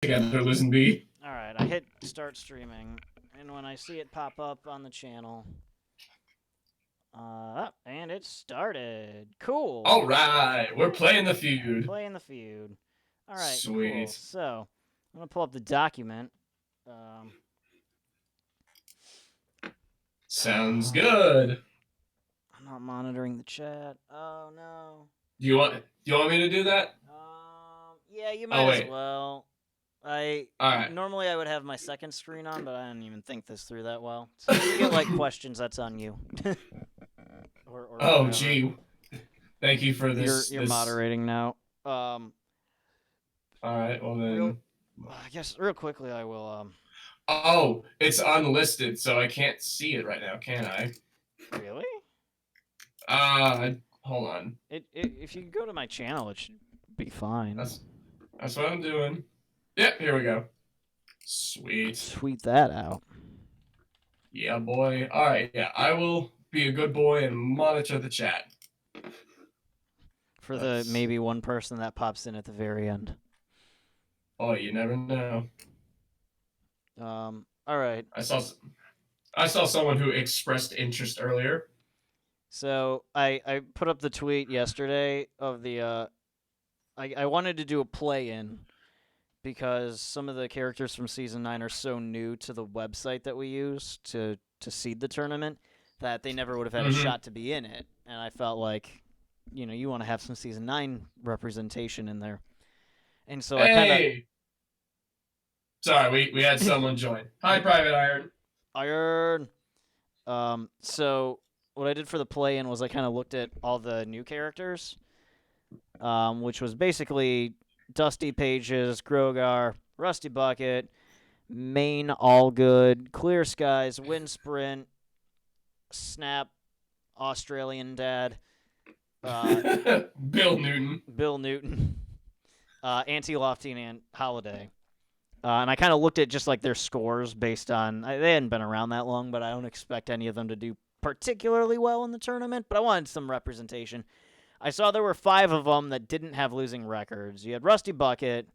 together, Liz and B. Alright, I hit start streaming, and when I see it pop up on the channel, and it started. Cool. All right, we're playing the feud. Playing the feud. Alright, Sweet. cool. So, I'm gonna pull up the document. Sounds good. I'm not monitoring the chat. Oh no. Do you want me to do that? Yeah, you might as wait. well. Alright. Normally I would have my second screen on, but I didn't even think this through that well. So if you get like questions, that's on you. or Oh, whatever. gee. Thank you for this. You're moderating now. Alright, well then. I guess real quickly I will. Oh, it's unlisted, so I can't see it right now, can I? Really? Hold on. If you go to my channel, it should be fine. That's what I'm doing. Yep, here we go. Sweet. Tweet that out. Yeah, boy. Alright, yeah, I will be a good boy and monitor the chat. For the maybe one person that pops in at the very end. Oh, you never know. All right. I saw someone who expressed interest earlier. So I put up the tweet yesterday of the I wanted to do a play-in because some of the characters from season 9 are so new to the website that we use to seed the tournament that they never would have had a shot to be in it, and I felt like, you want to have some season 9 representation in there, and so I kind of. Sorry, we had someone join. Hi, Private Iron. So what I did for the play-in was I kind of looked at all the new characters, which was basically Dusty Pages, Grogar, Rusty Bucket, Main Allgood, Clear Skies, Wind Sprint, Snap, Australian Dad, Bill Newton, Auntie Lofty, and Holiday. And I kind of looked at just like their scores based on, they hadn't been around that long, but I don't expect any of them to do particularly well in the tournament, but I wanted some representation. I saw there were 5 of them that didn't have losing records. You had Rusty Bucket,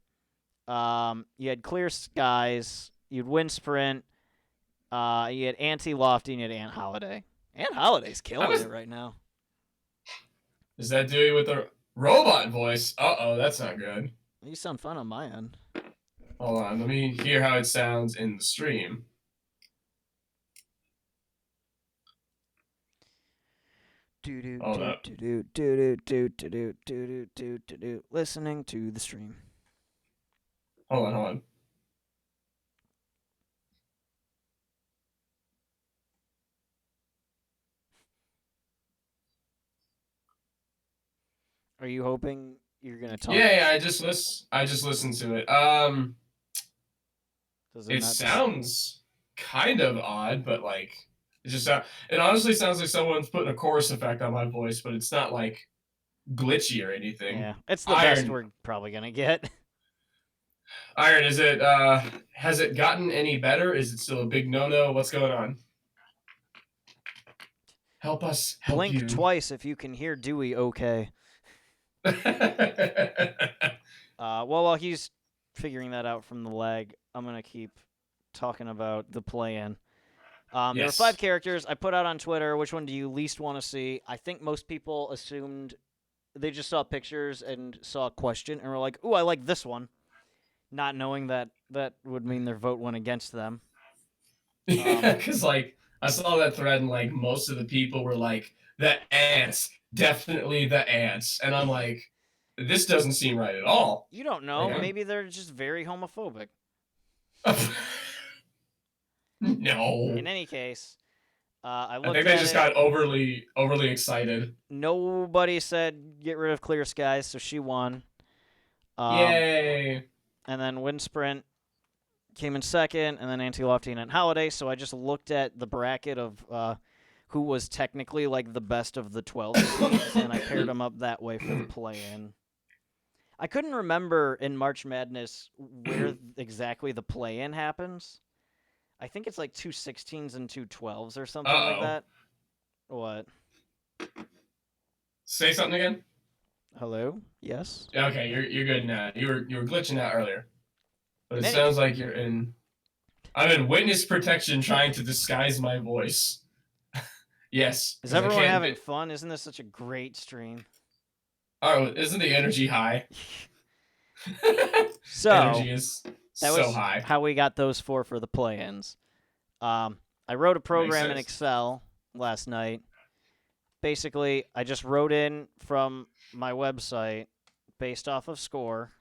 you had Clear Skies, you had Wind Sprint, you had Auntie Lofty, and you had Aunt Holiday. Aunt Holiday's killing it right now. Is that Dewey with the robot voice? Uh-oh, that's not good. You sound fun on my end. Hold on, let me hear how it sounds in the stream. Listening to the stream. Hold on. Are you hoping you're gonna talk? Yeah, I just listened to it. It sounds kind of odd, but like it honestly sounds like someone's putting a chorus effect on my voice, but it's not like glitchy or anything. Yeah, it's the best we're probably gonna get. Iron, is it has it gotten any better? Is it still a big no-no? What's going on? Help us help Blink you. Twice if you can hear Dewey okay. Well, while he's figuring that out from the lag, I'm going to keep talking about the play-in. There were 5 characters. I put out on Twitter, which one do you least want to see? I think most people assumed they just saw pictures and saw a question and were like, ooh, I like this one, not knowing that would mean their vote went against them. Yeah, because like I saw that thread and like most of the people were like, the ants, definitely the ants. And I'm like, this doesn't seem right at all. You don't know. Like, maybe they're just very homophobic. No. In any case, I think they just got overly excited. Nobody said get rid of Clear Skies, so she won. Yay. And then Wind Sprint came in second, and then Auntie Lofty and Holiday. So I just looked at the bracket of who was technically like the best of the 12 teams, and I paired them up that way for the play-in. I couldn't remember in March Madness where exactly the play-in happens. I think it's like 2 16s and 2 12s or something like that. What? Say something again. Hello? Yes? Okay, you're good now. You were glitching out earlier. But In it any sounds like you're in. I'm in witness protection trying to disguise my voice. Yes, Is because I everyone can't. having fun? Isn't this such a great stream? Oh, isn't the energy high? So Energy is that so was high. how we got those four for the play-ins. I wrote a Makes program in sense. Excel last night. Basically, I just wrote in from my website based off of score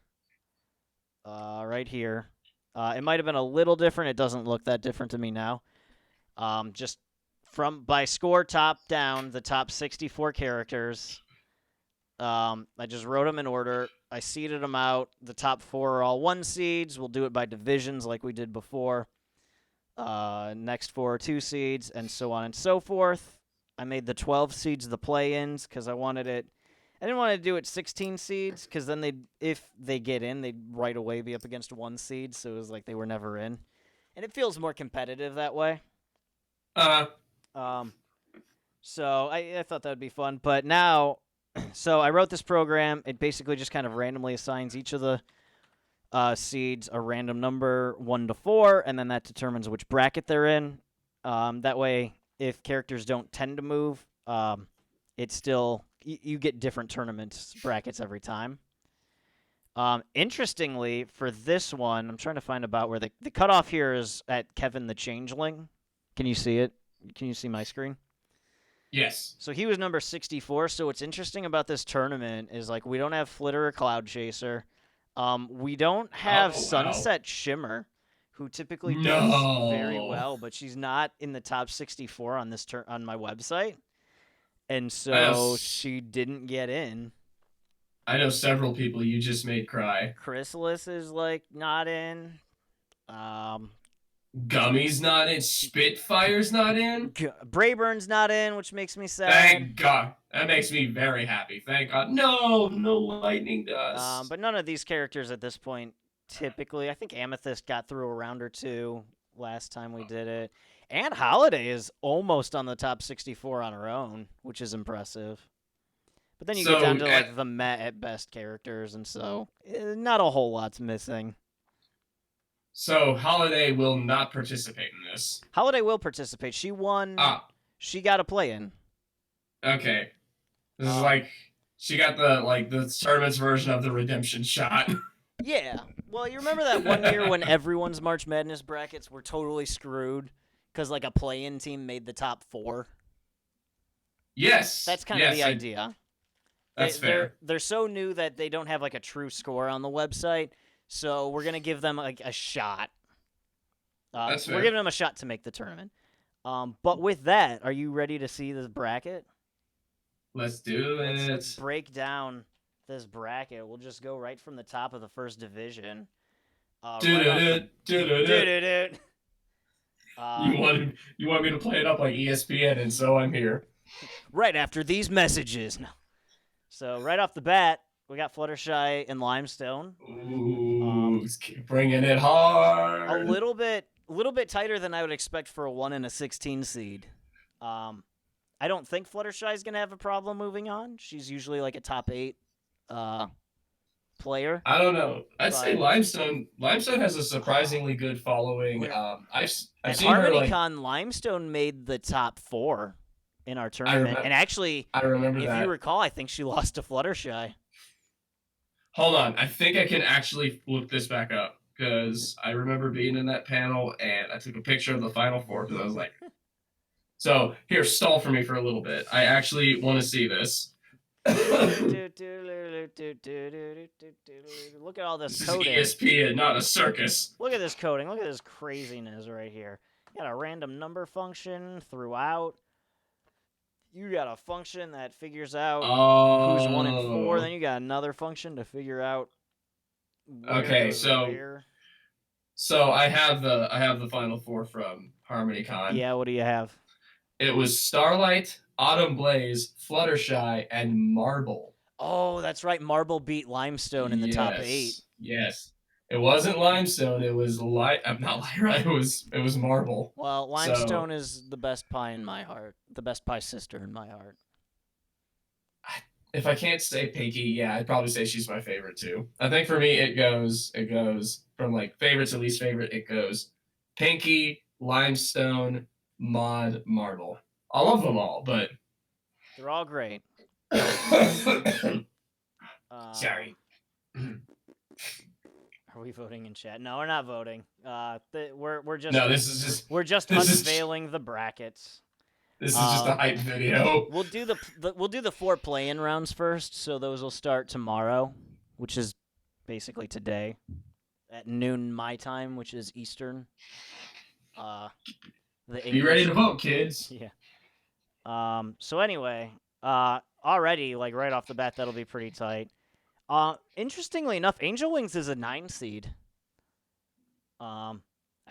right here. It might have been a little different. It doesn't look that different to me now. Just from by score top down, the top 64 characters. I just wrote them in order. I seeded them out. The top 4 are all 1 seeds. We'll do it by divisions like we did before. Next 4 are 2 seeds, and so on and so forth. I made the 12 seeds the play-ins because I wanted it. I didn't want to do it 16 seeds because then if they get in, they'd right away be up against 1 seed. So it was like they were never in, and it feels more competitive that way. So I thought that would be fun, but now, so I wrote this program. It basically just kind of randomly assigns each of the seeds a random number 1 to 4, and then that determines which bracket they're in. That way, if characters don't tend to move, it's still you get different tournament brackets every time. Interestingly, for this one, I'm trying to find about where the cutoff here is at Kevin the Changeling. Can you see it? Can you see my screen? Yes. So he was number 64. So what's interesting about this tournament is like we don't have Flitter or Cloud Chaser. We don't have Sunset Shimmer, who typically does very well, but she's not in the top 64 on this on my website, and so she didn't get in. I know several people you just made cry. Chrysalis is like not in. Gummy's not in. Spitfire's not in. Brayburn's not in, which makes me sad. Thank God. That makes me very happy. Thank God. No lightning dust. But none of these characters at this point typically. I think Amethyst got through a round or 2 last time we did it. And Holiday is almost on the top 64 on her own, which is impressive. But then you get down to like the Met at best characters, and so not a whole lot's missing. So Holiday will not participate in this. Holiday will participate. She won. She got a play-in. Okay. This is like she got the tournament's version of the redemption shot. Yeah. Well, you remember that one year when everyone's March Madness brackets were totally screwed because like a play-in team made the top 4? Yes. That's kind of the idea. That's fair. They're so new that they don't have like a true score on the website, so we're gonna give them like a shot. That's fair. We're giving them a shot to make the tournament. But with that, are you ready to see this bracket? Let's do it. Let's break down this bracket. We'll just go right from the top of the first division. You want me to play it up like ESPN, and so I'm here. Right after these messages. No. So right off the bat, we got Fluttershy and Limestone. Ooh, bringing it hard. A little bit tighter than I would expect for a 1 and a 16 seed. I don't think Fluttershy is gonna have a problem moving on. She's usually like a top 8 player. I don't know. I'd say Limestone has a surprisingly good following. I've seen HarmonyCon, Limestone made the top 4 in our tournament, and actually, I remember if you recall, I think she lost to Fluttershy. Hold on, I think I can actually look this back up because I remember being in that panel and I took a picture of the Final 4 because I was like, so here, stall for me for a little bit. I actually want to see this. Look at all this coding. This is ESPN, not a circus. Look at this coding. Look at this craziness right here. You got a random number function throughout. You got a function that figures out who's 1 and 4. Then you got another function to figure out. Okay, so I have the Final 4 from HarmonyCon. Yeah, what do you have? It was Starlight, Autumn Blaze, Fluttershy, and Marble. Oh, that's right. Marble beat Limestone in the top 8. Yes. It wasn't Limestone. It was not Lyra. It was Marble. Well, Limestone is the best pie in my heart. The best pie sister in my heart. if I can't say Pinky, yeah, I'd probably say she's my favorite too. I think for me it goes from like favorite to least favorite. It goes Pinky, Limestone, Maud, Marble. I love them all, but They're all great. sorry. Are we voting in chat? No, we're not voting. We're just No, this is just we're just this is unveiling the brackets. this is just a hype video. We'll do the 4 play-in rounds first, so those will start tomorrow, which is basically today at noon my time, which is Eastern. Be ready to vote, kids. Yeah. So anyway, already like right off the bat, that'll be pretty tight. Interestingly enough, Angel Wings is a 9 seed. I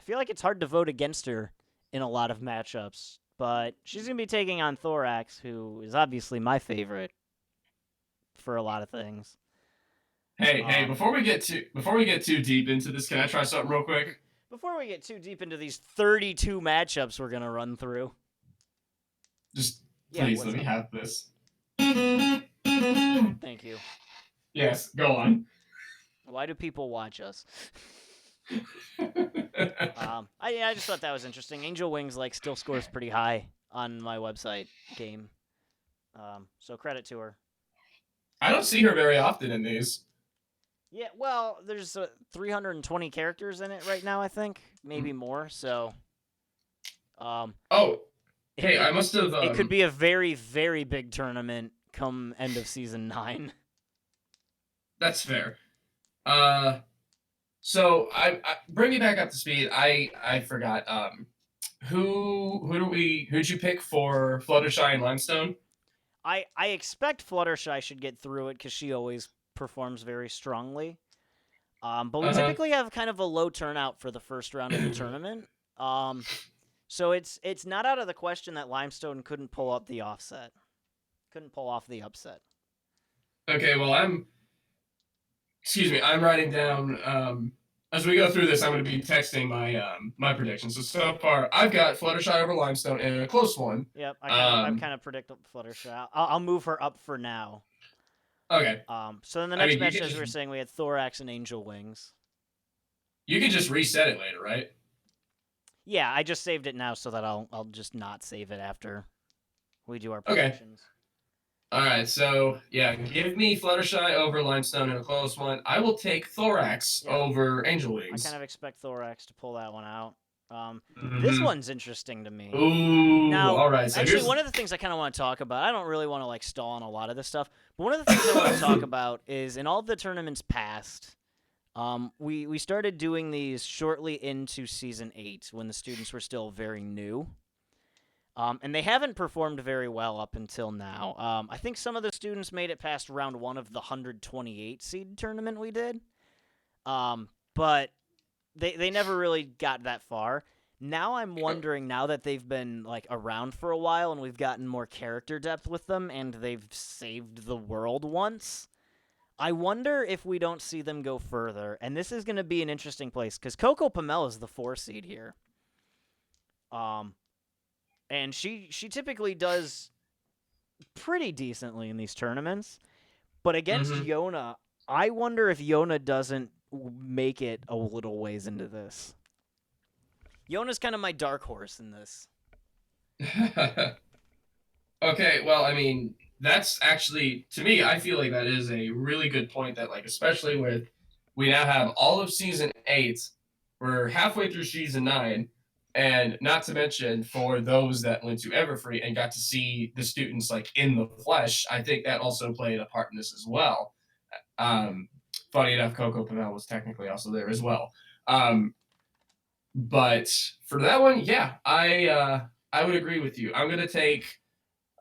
feel like it's hard to vote against her in a lot of matchups, but she's gonna be taking on Thorax, who is obviously my favorite for a lot of things. Hey, before we get too deep into this, can I try something real quick? Before we get too deep into these 32 matchups we're gonna run through, just please let me have this. Thank you. Yes, go on. Why do people watch us? I just thought that was interesting. Angel Wings still scores pretty high on my website game. So credit to her. I don't see her very often in these. Yeah, well, there's 320 characters in it right now, I think, maybe more. So, hey, I must have. It could be a very, very big tournament come end of season 9. That's fair. So I bring me back up to speed. I forgot. Who'd you pick for Fluttershy and Limestone? I expect Fluttershy should get through it because she always performs very strongly. But we typically have kind of a low turnout for the first round of the tournament. So it's not out of the question that Limestone couldn't pull off the upset. Okay, well I'm writing down as we go through this. I'm going to be texting my predictions. So far, I've got Fluttershy over Limestone in a close one. Yep, I kind of predict Fluttershy. I'll move her up for now. Okay. So then the next match, as we were saying, we had Thorax and Angel Wings. You can just reset it later, right? Yeah, I just saved it now so that I'll just not save it after we do our predictions. Okay. All right, so yeah, give me Fluttershy over Limestone in a close one. I will take Thorax over Angel Wings. I kind of expect Thorax to pull that one out. This one's interesting to me. Ooh, now, all right. So actually, one of the things I kind of want to talk about, I don't really want to stall on a lot of this stuff, but one of the things I want to talk about is in all the tournaments past, we started doing these shortly into Season 8 when the students were still very new. And they haven't performed very well up until now. I think some of the students made it past round 1 of the 128 seed tournament we did. But they never really got that far. Now I'm wondering, now that they've been around for a while and we've gotten more character depth with them and they've saved the world once, I wonder if we don't see them go further. And this is going to be an interesting place because Coco Pamela is the 4 seed here. And she typically does pretty decently in these tournaments. But against Yona, I wonder if Yona doesn't make it a little ways into this. Yona's kind of my dark horse in this. Okay, well, I mean, that's actually, to me, I feel like that is a really good point that, especially with, we now have all of Season 8, we're halfway through Season 9, and not to mention, for those that went to Everfree and got to see the students, in the flesh, I think that also played a part in this as well. Funny enough, Coco Pamela was technically also there as well. But for that one, yeah, I would agree with you. I'm gonna take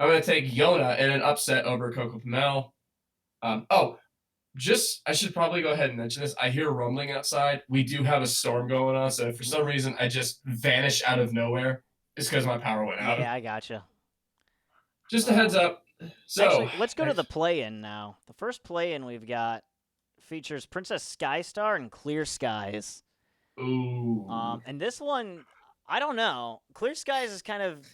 Yona in an upset over Coco Pamela. I should probably go ahead and mention this. I hear rumbling outside. We do have a storm going on, so if for some reason I just vanish out of nowhere, it's because my power went out. Yeah, I gotcha. Just a heads up. So actually, let's go to the play-in now. The first play-in we've got features Princess Skystar and Clear Skies. Ooh. And this one, I don't know. Clear Skies is kind of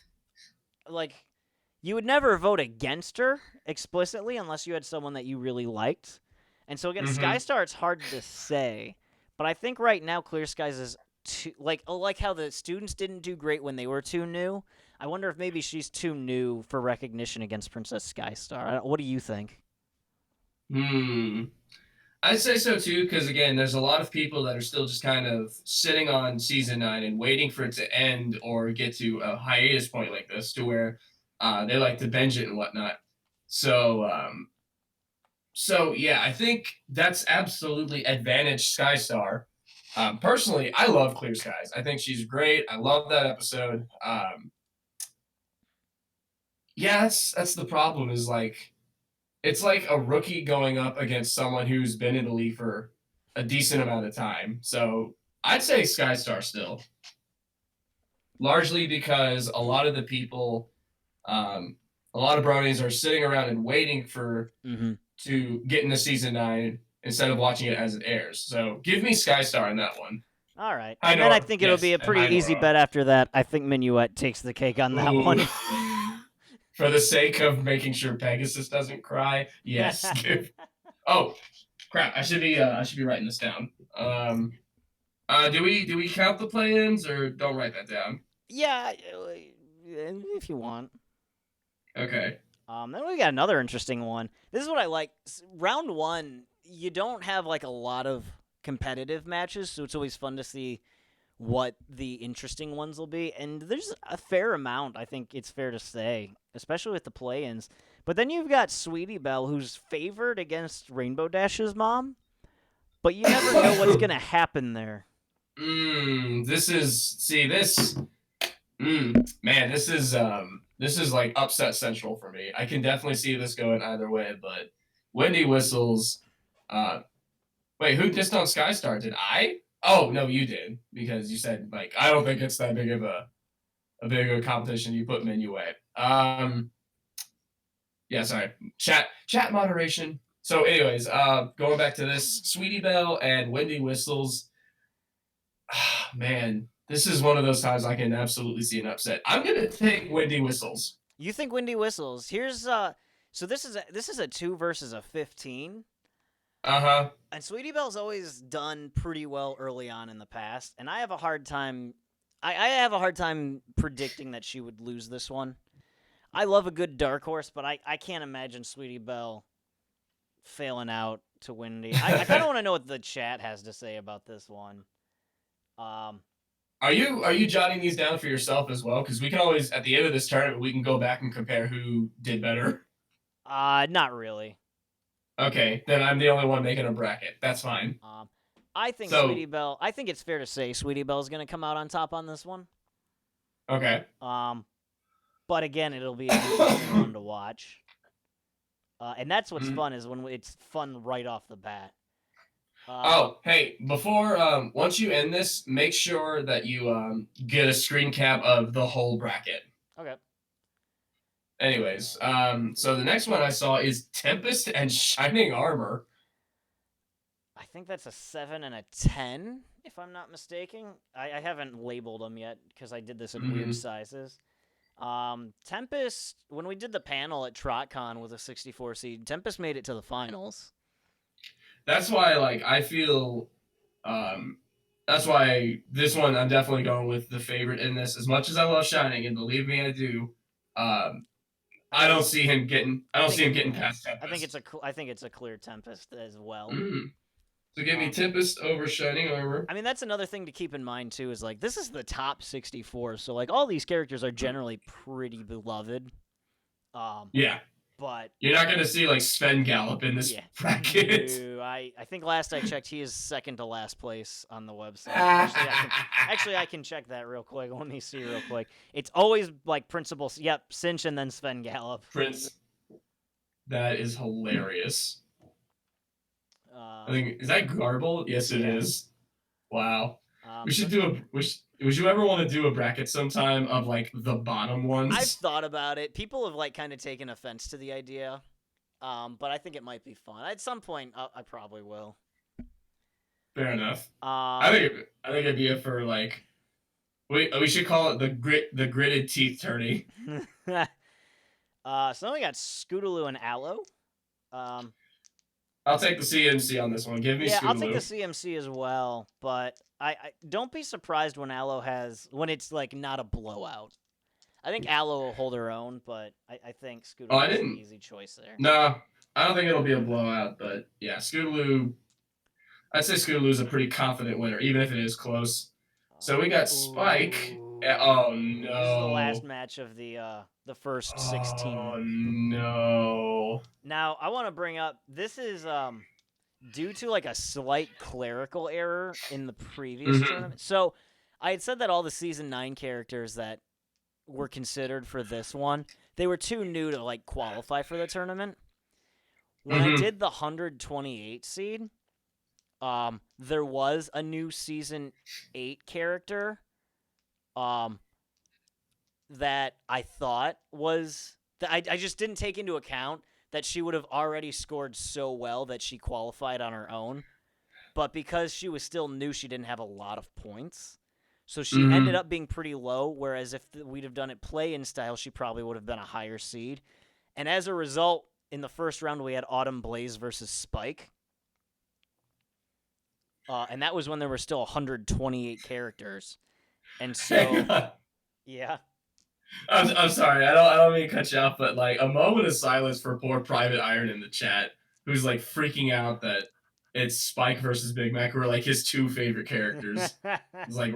you would never vote against her explicitly unless you had someone that you really liked. And so again, Mm-hmm. Skystar, it's hard to say, but I think right now Clear Skies is too like how the students didn't do great when they were too new. I wonder if maybe she's too new for recognition against Princess Skystar. What do you think? Hmm. I'd say so too, because again, there's a lot of people that are still just kind of sitting on season 9 and waiting for it to end or get to a hiatus point like this, to where they like to binge it and whatnot. So, so yeah, I think that's absolutely advantage Skystar. Personally, I love Clear Skies. I think she's great. I love that episode. Yeah, that's the problem. Is like it's like a rookie going up against someone who's been in the league for a decent amount of time. So I'd say Skystar still, largely because a lot of the people, um, a lot of bronies are sitting around and waiting for Mm-hmm. to get into season 9 instead of watching it as it airs. So give me Skystar in that one. All right. Hi And then I Nora, think it'll be yes, a and pretty hi easy Nora. bet after that. I think Minuet takes the cake on that Ooh. one. For the sake of making sure Pegasus doesn't cry, yes. Oh crap! I should be writing this down. Do we count the play-ins or don't write that down? Yeah, if you want. Okay. Then we got another interesting one. This is what I like. Round one, you don't have like a lot of competitive matches, so it's always fun to see what the interesting ones will be. And there's a fair amount, I think it's fair to say, especially with the play-ins. But then you've got Sweetie Belle, who's favored against Rainbow Dash's mom, but you never know what's gonna happen there. This is see this. Man, this is like upset central for me. I can definitely see this going either way, but Wendy whistles. Uh, wait, who dissed on Skystar? Did I? Oh no, you did because you said like I don't think it's that big of a big of a competition. You put Minuet. Yeah, sorry. Chat moderation. So, anyways, going back to this, Sweetie Belle and Wendy whistles. Man, this is one of those times I can absolutely see an upset. I'm gonna take Wendy whistles. You think Windy whistles? Here's so this is a 2 versus a 15. Uh huh. And Sweetie Belle's always done pretty well early on in the past, and I have a hard time. I have a hard time predicting that she would lose this one. I love a good dark horse, but I can't imagine Sweetie Belle failing out to Windy. I kind of want to know what the chat has to say about this one. Um, Are you jotting these down for yourself as well? Because we can always at the end of this tournament we can go back and compare who did better. not really. Okay, then I'm the only one making a bracket. That's fine. I think So Sweetie Belle. I think it's fair to say Sweetie Belle's gonna come out on top on this one. okay. But again, it'll be an interesting one to watch. And that's what's fun is when it's fun right off the bat. Oh, hey, before once you end this, make sure that you get a screen cap of the whole bracket. Okay. Anyways, so the next one I saw is Tempest and Shining Armor. I think that's a 7 and a 10, if I'm not mistaken. I haven't labeled them yet because I did this in weird sizes. Tempest, when we did the panel at TrotCon with a 64 seed, Tempest made it to the finals. That's why, like, I feel, that's why this one I'm definitely going with the favorite in this. As much as I love Shining, and believe me, I do. I don't see him getting. I don't see him getting past Tempest. I think it's a clear Tempest as well. So give me Tempest over Shining Armor. I mean, that's another thing to keep in mind too. Is like this is the top 64, so like all these characters are generally pretty beloved. Yeah. But you're not going to see like Sven Gallop in this bracket. No, I think last I checked, he is second to last place on the website. Actually, I can check that real quick. Let me see real quick. It's always like Principal. Yep, Cinch and then Sven Gallop. Prince. That is hilarious. I think is that Garble? Yes, it is. Wow. We should do a. Would you ever want to do a bracket sometime of like the bottom ones? I've thought about it. People have like kind of taken offense to the idea, but I think it might be fun. At some point, I probably will. Fair enough. I think it'd be a for like. We should call it the gritted teeth tourney. So then we got Scootaloo and Aloe. I'll take the CMC on this one. Give me Yeah, I'll take the Scootaloo. CMC as well, but I don't be surprised when Aloe when it's like not a blowout. I think Aloe will hold her own, but I think Oh, I Scootaloo is the didn't. easy choice there. No, I don't think it'll be a blowout, but yeah, Scootaloo. I'd say Scootaloo's a pretty confident winner, even if it is close. So we got Spike. Oh Ooh, this is the last no. match of the first 16. Oh no. Now I want to bring up this is due to like a slight clerical error in the previous Mm-hmm. tournament. So I had said that all the season 9 characters that were considered for this one, they were too new to like qualify for the tournament. When I Mm-hmm. did the 128 seed, there was a new season 8 character that I thought was that I just didn't take into account that she would have already scored so well that she qualified on her own. But because she was still new, she didn't have a lot of points. So she ended Mm-hmm. up being pretty low, whereas if we'd have done it play-in style, she probably would have been a higher seed. And as a result, in the first round, we had Autumn Blaze versus Spike. And that was when there were still 128 characters. And Hang so, on. yeah. I'm sorry. I don't mean to cut you off, but like a moment of silence for poor Private Iron in the chat, who's like freaking out that it's Spike versus Big Mac, who are like his two favorite characters. It's like,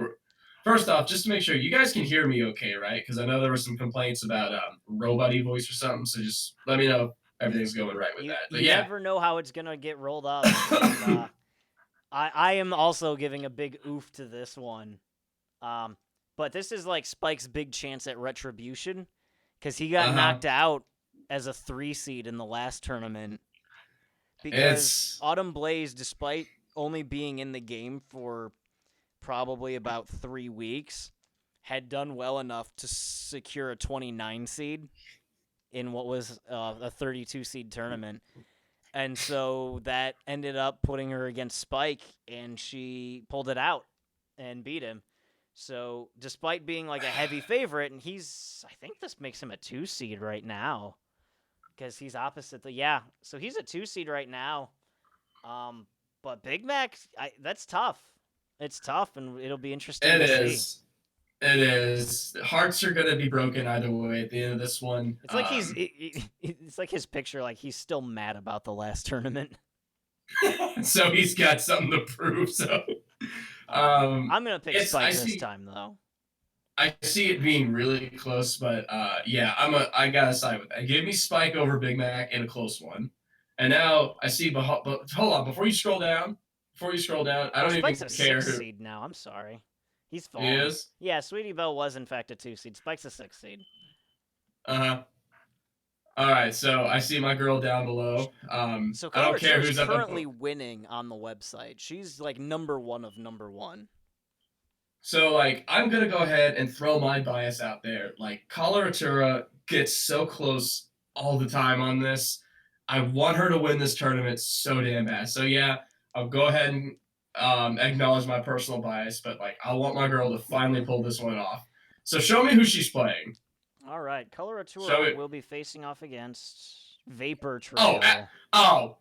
first off, just to make sure you guys can hear me okay, right? Because I know there were some complaints about robot voice or something. So just let me know if everything's going right with that. But You yeah. never know how it's going to get rolled up. And, I am also giving a big oof to this one. But this is like Spike's big chance at retribution because he got knocked out as a 3 seed in the last tournament. Because Autumn Blaze, despite only being in the game for probably about 3 weeks, had done well enough to secure a 29 seed in what was a 32 seed tournament. And so that ended up putting her against Spike, and she pulled it out and beat him. So despite being like a heavy favorite, and I think this makes him a 2 seed right now because he's opposite so he's a 2 seed right now. But Big Mac, that's tough. It's tough, and it'll be interesting It to is. see. It is. Hearts are gonna be broken either way at the end of this one. It's like it's like his picture, like he's still mad about the last tournament. So he's got something to prove. So I'm gonna pick Spike this time though. I see it being really close, but yeah, I gotta side with that. Give me Spike over Big Mac in a close one. And now I see, but hold on, before you scroll down, I don't Spike's even a care 6 who seed now. I'm sorry, he's he fallen. is. Yeah, Sweetie Belle was in fact a 2 seed. Spike's a 6 seed. All right, so I see my girl down below. So I don't care who's currently winning on the website. She's like number 1 of number 1. So, like, I'm going to go ahead and throw my bias out there. Like, Coloratura gets so close all the time on this. I want her to win this tournament so damn bad. So, yeah, I'll go ahead and acknowledge my personal bias, but, like, I want my girl to finally pull this one off. So, show me who she's playing. All right, Coloratura will be facing off against Vapor Trail. No.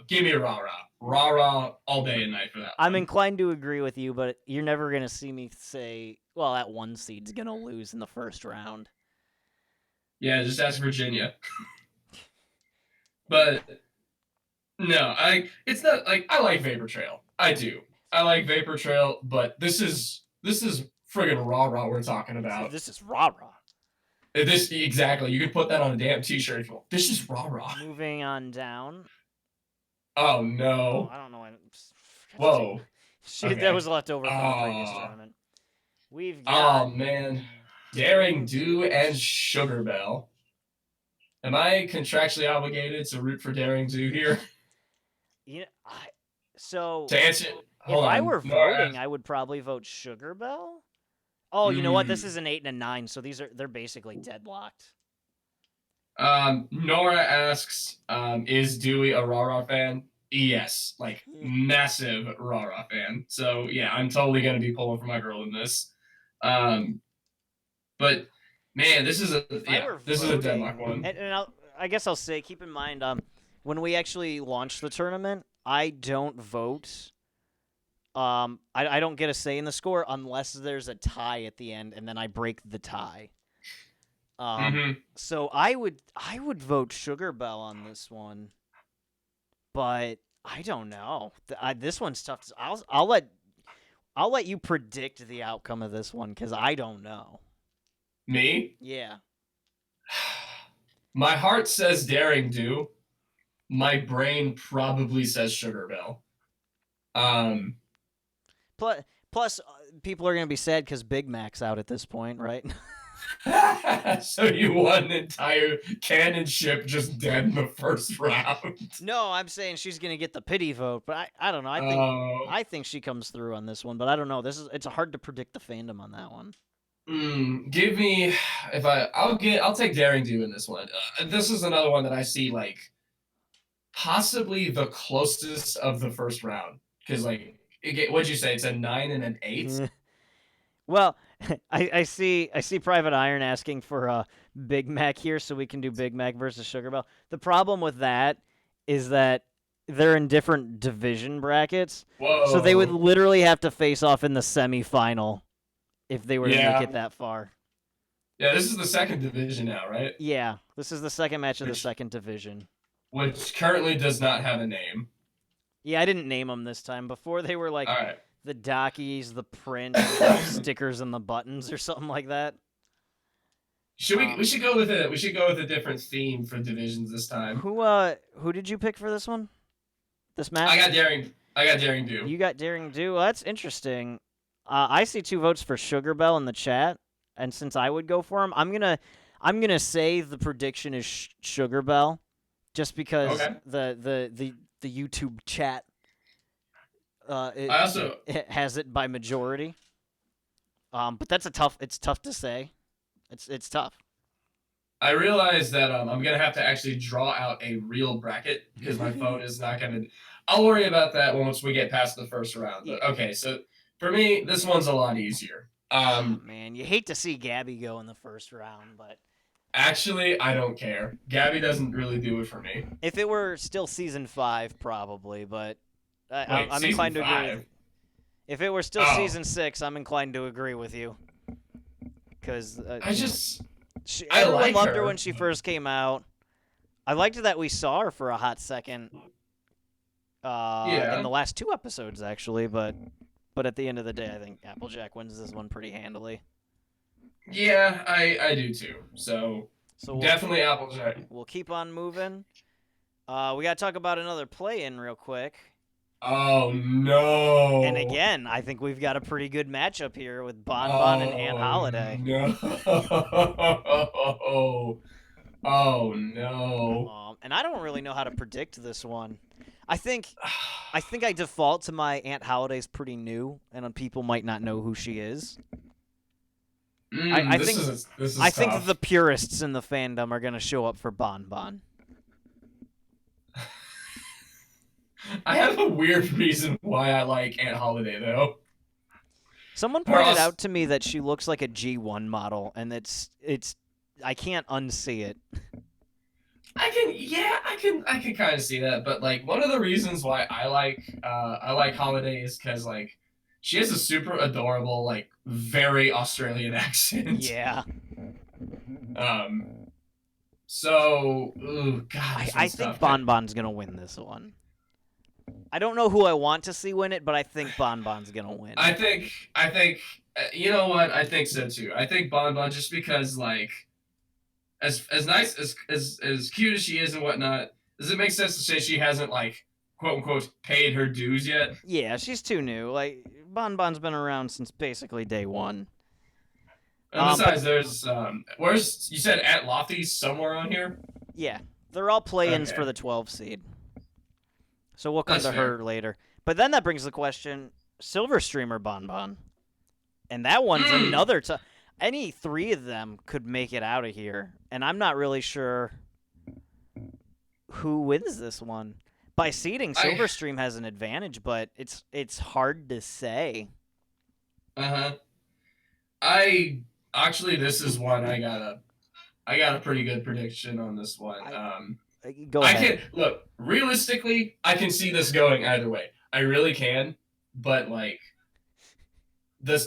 Give me a rah all day and night for that. I'm inclined to agree with you, but you're never gonna see me say, "Well, that 1 seed's gonna lose in the first round." Yeah, just ask Virginia. But no, it's not like I like Vapor Trail. I do. I like Vapor Trail, but this is friggin' rah we're talking about. This is rah. This exactly. You could put that on a damn t-shirt if you want. This is rah. Moving on down. Oh no. Oh, I don't know. Whoa. That was left over from the previous tournament. We've got. Oh man. Daring Do and Sugar Bell. Am I contractually obligated to root for Daring Do here? So to answer, if I were voting, I would probably vote Sugar Bell. Oh, you know what? This is an 8 and a 9, so they're basically deadlocked. Nora asks, is Dewey a Rara fan? Yes, like massive Rara fan. So yeah, I'm totally gonna be pulling for my girl in this. But Man, this is a I were this is a voting, deadlock one. and I guess I'll say, keep in mind, when we actually launch the tournament, I don't vote. I don't get a say in the score unless there's a tie at the end, and then I break the tie. So I would vote Sugar Bell on this one, but I don't know. This one's tough. I'll let you predict the outcome of this one because I don't know. Me? Yeah. My heart says Daring Do. My brain probably says Sugar Bell. Plus, people are gonna be sad because Big Mac's out at this point, right? So you want an entire cannon ship just dead in the first round? No, I'm saying she's gonna get the pity vote, but I don't know. I think she comes through on this one, but I don't know. It's hard to predict the fandom on that one. Give me I'll take Daring Do in this one. This is another one that I see like possibly the closest of the first round because like what'd you say? It's a 9 and an 8. Well, I see Private Iron asking for Big Mac here, so we can do Big Mac versus Sugar Bell. The problem with that is that they're in different division brackets, Whoa! so they would literally have to face off in the semifinal if they were to make it that far. Yeah, this is the second division now, right? Yeah, this is the second match of the second division, which currently does not have a name. Yeah, I didn't name them this time. Before they were like the Dockies, the Print, the stickers, and the buttons, or something like that. Should we should go with it. We should go with a different theme for divisions this time. Who did you pick for this one? This match? I got Daring Do. You got Daring Do. Well, that's interesting. I see 2 votes for Sugar Bell in the chat, and since I would go for him, I'm gonna say the prediction is Sugar Bell, just because the YouTube chat it has it by majority. But that's it's tough to say. It's tough. I realize that I'm gonna have to actually draw out a real bracket because my phone is not gonna. I'll worry about that once we get past the first round. Yeah. Okay, so for me, this one's a lot easier. Man, you hate to see Gabby go in the first round, but actually, I don't care. Gabby doesn't really do it for me. If it were still season 5, probably, but I'm inclined to agree. If it were still season 6, I'm inclined to agree with you. Because everyone loved her when she first came out. I liked that we saw her for a hot second. In the last 2 episodes, actually, but at the end of the day, I think Applejack wins this one pretty handily. Yeah, I do too. So definitely Applejack. We'll keep on moving. We got to talk about another play-in real quick. Oh, no. And again, I think we've got a pretty good matchup here with Bon Bon and Aunt Holiday. No. Oh, no. And I don't really know how to predict this one. I think I default to my Aunt Holiday's pretty new, and people might not know who she is. I think the purists in the fandom are going to show up for Bon Bon. I have a weird reason why I like Aunt Holiday, though. Someone pointed out to me that she looks like a G1 model, and I can't unsee it. I can kind of see that, but like one of the reasons why I like Holiday is because like she has a super adorable, like very Australian accent. Yeah. So, God, I think Bon Bon's gonna win this one. I don't know who I want to see win it, but I think Bon Bon's gonna win. I think, you know what? I think so too. I think Bon Bon, just because like, as nice as cute as she is and whatnot, does it make sense to say she hasn't like quote unquote paid her dues yet? Yeah, she's too new. Like Bon Bon's been around since basically day 1. And besides, there's where's you said Aunt Lofty's somewhere on here? Yeah, they're all play-ins for the 12 seed. So we'll come to her later. But then that brings the question, Silver Streamer Bon Bon. And that one's another any 3 of them could make it out of here. And I'm not really sure who wins this one. By seeding, Silverstream has an advantage, but it's hard to say. Uh-huh. I Actually, this is one I got a pretty good prediction on this one. Go I ahead. can look realistically. I can see this going either way. I really can, but like the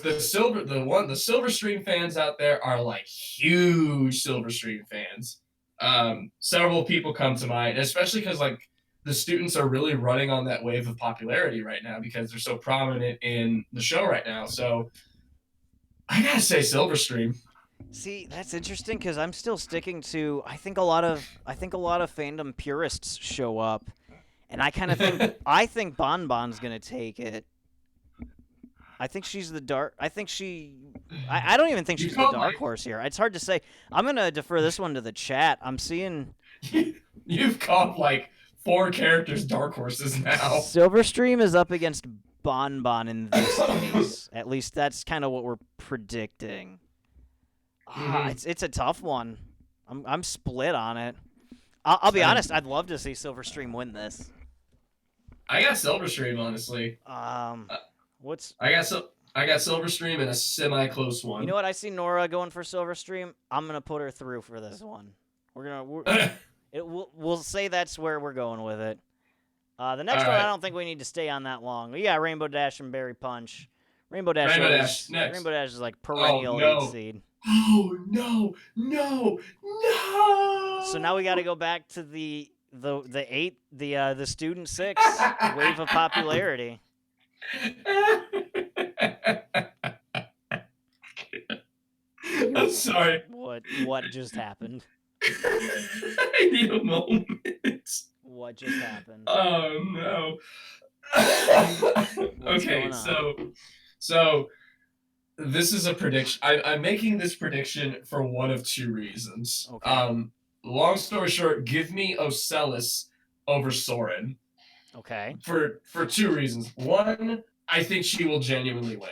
Silver Stream fans out there are like huge Silver Stream fans. Several people come to mind, especially because like the students are really running on that wave of popularity right now because they're so prominent in the show right now. So I gotta say Silver Stream. See, that's interesting because I'm still sticking to. I think a lot of fandom purists show up, and I kind of think I think Bon Bon's gonna take it. I think she's the dark. I think she. I don't even think You she's the called dark horse here. It's hard to say. I'm gonna defer this one to the chat. I'm seeing You've called like four characters dark horses now. Silverstream is up against Bon Bon in this case. At least that's kind of what we're predicting. It's a tough one. I'm split on it. I'll be honest. I'd love to see Silverstream win this. I got Silverstream honestly. What's I got Silverstream in a semi-close one. You know what? I see Nora going for Silverstream. I'm gonna put her through for this one. We'll say that's where we're going with it. The next one, I don't think we need to stay on that long. We got Rainbow Dash and Berry Punch. Rainbow Dash is like perennial 8 seed. Oh no, no, no! So now we got to go back to the student 6 wave of popularity. I'm sorry. What just happened? I need a moment. What just happened? Oh no. Okay, so this is a prediction. I'm making this prediction for one of two reasons. Okay. Long story short, give me Ocellus over Soren. Okay. For two reasons. One, I think she will genuinely win.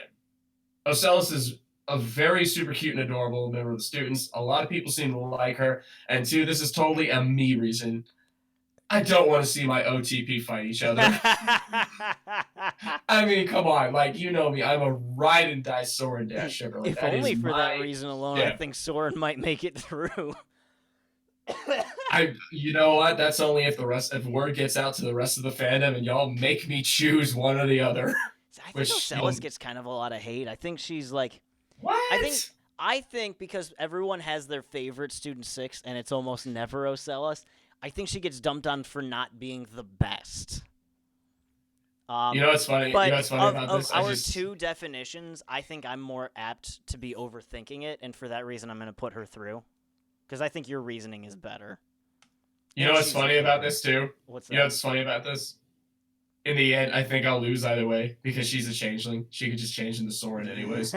Ocellus is a very super cute and adorable member of the students. A lot of people seem to like her. And two, this is totally a me reason. I don't want to see my OTP fight each other. I mean, come on. Like, you know me. I'm a ride and die Soren Dash shipper. Like, if only for that reason alone, I think Soren might make it through. You know what? That's only if word gets out to the rest of the fandom and y'all make me choose one or the other. I think Ocellus gets kind of a lot of hate. I think she's like, what? I think because everyone has their favorite student 6 and it's almost never Ocellus, I think she gets dumped on for not being the best. You know what's funny? But you know what's funny about of this? our two definitions, I think I'm more apt to be overthinking it, and for that reason, I'm going to put her through. Because I think your reasoning is better. You know what's funny about this, too? What's that? You know what's funny about this? In the end, I think I'll lose either way because she's a changeling. She could just change into Soren anyways.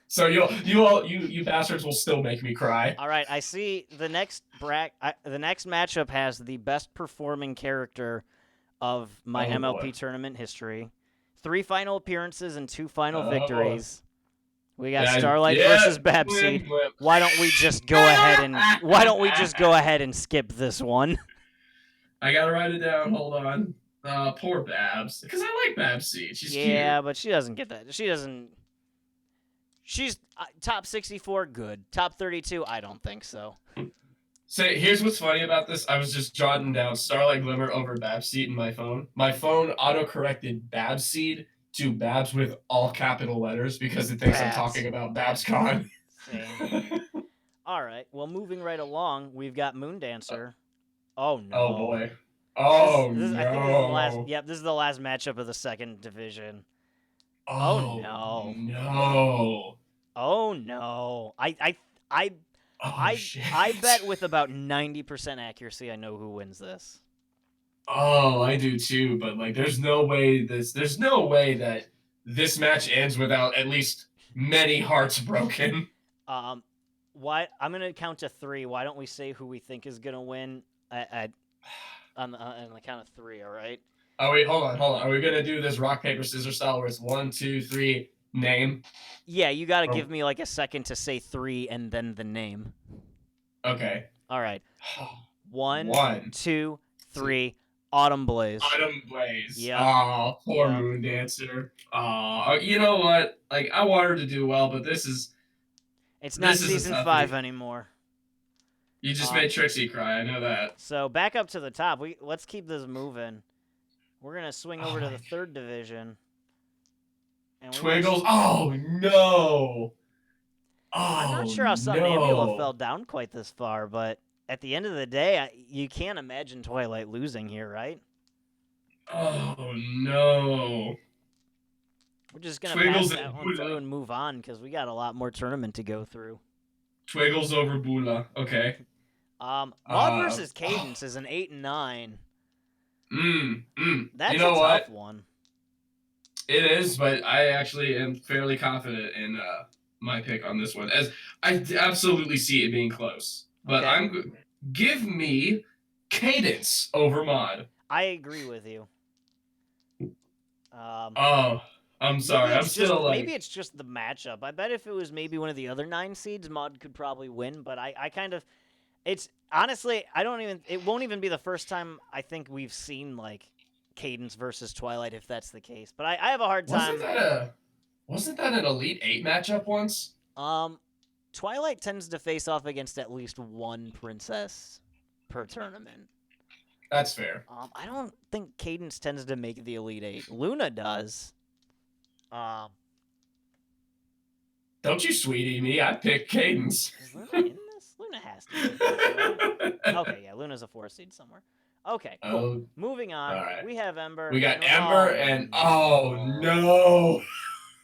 So you bastards will still make me cry. All right, I see the next matchup has the best performing character of my MLP tournament history. 3 final appearances and 2 final victories. We got Starlight versus Babseed. Why don't we just go ahead and skip this one? I gotta write it down. Hold on. Poor Babs, because I like Babseed. She's cute. Yeah, but she doesn't get that. She's top 64, good. Top 32, I don't think so. So here's what's funny about this. I was just jotting down Starlight Glimmer over Babseed in my phone. My phone auto-corrected Babseed to Babs with all capital letters because it thinks I'm talking about BabsCon. All right. Well, moving right along, we've got Moondancer. Oh, no. Oh, boy. Oh, no. I think this is the last matchup of the second division. Oh, no. No. Oh, no. I bet with about 90% accuracy I know who wins this. Oh, I do too, but like there's no way that this match ends without at least many hearts broken. Why I'm going to count to 3. Why don't we say who we think is going to win on the count of 3, all right? Oh wait, hold on. Are we going to do this rock paper scissors style where it's 1 2 3 name? Yeah, you got to give me like a second to say 3 and then the name. Okay. All right. 1 2 3 Autumn Blaze. Autumn Blaze. Yeah. Oh, poor Moondancer. Oh, you know what? Like I want her to do well, but this is It's not This is a season toughie. 5 anymore. You just made Trixie cry. I know that. So back up to the top. Let's keep this moving. We're gonna swing over to the 3rd division. And Twiggles. Oh no. Oh, I'm not sure how Somnambula fell down quite this far, but at the end of the day, you can't imagine Twilight losing here, right? Oh no. We're just gonna Twiggles pass that and one Bula. through and move on because we got a lot more tournament to go through. Twiggles over Bula. Okay. Maud versus Cadence is an 8 and 9. That's you know a what? tough one. It is, but I actually am fairly confident in my pick on this one, as I absolutely see it being close. But Okay. give me Cadence over Mod. I agree with you. Oh, I'm sorry. I'm still like. Maybe it's just the matchup. I bet if it was maybe one of the other 9 seeds, Maud could probably win. But I kind of, it's honestly, it won't even be the first time I think we've seen like Cadence versus Twilight if that's the case. But I have a hard time. Wasn't that an Elite 8 matchup once? Twilight tends to face off against at least one princess per tournament. That's fair. I don't think Cadence tends to make the Elite 8. Luna does. Don't you sweetie me. I picked Cadence. Is Luna in this? Luna has to be. Okay, yeah, Luna's a 4 seed somewhere. Okay, cool. Moving on. Right. We have Ember. We got Ember and no.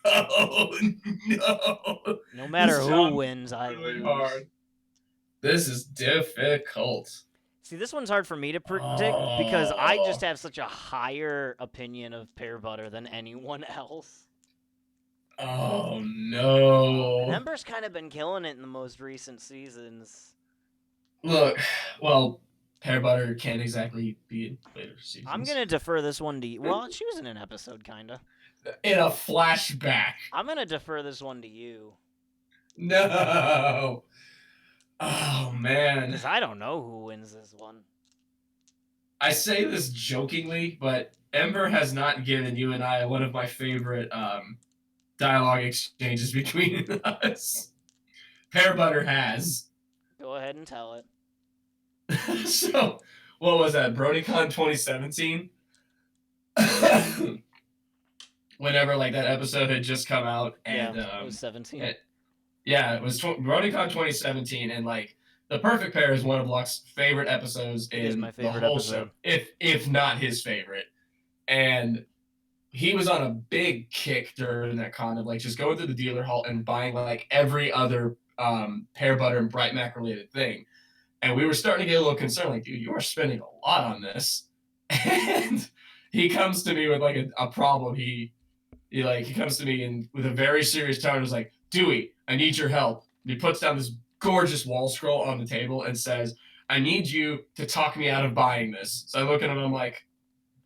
Oh no. No matter who wins, I lose. Hard. This is difficult. See, this one's hard for me to predict because I just have such a higher opinion of Pear Butter than anyone else. Oh no. And Ember's kind of been killing it in the most recent seasons. Look, well, Pear Butter can't exactly be in later seasons. I'm going to defer this one to you. Well, she was in an episode, kind of. In a flashback. I'm going to defer this one to you. No. Oh, man. Because I don't know who wins this one. I say this jokingly, but Ember has not given you and I one of my favorite dialogue exchanges between us. Pear Butter has. Go ahead and tell it. So, what was that? BronyCon 2017? Whenever like that episode had just come out, and it was 17. it was BronyCon 2017, and like The Perfect Pair is one of Locke's favorite episodes in my favorite the whole episode. show, if not his favorite. And he was on a big kick during that con of like just going to the dealer hall and buying like every other Pear Butter and Bright Mac related thing. And we were starting to get a little concerned, like, dude, you are spending a lot on this. And he comes to me with like a problem. He comes to me and with a very serious tone was like, Dewey, I need your help. And he puts down this gorgeous wall scroll on the table and says, I need you to talk me out of buying this. So I look at him and I'm like,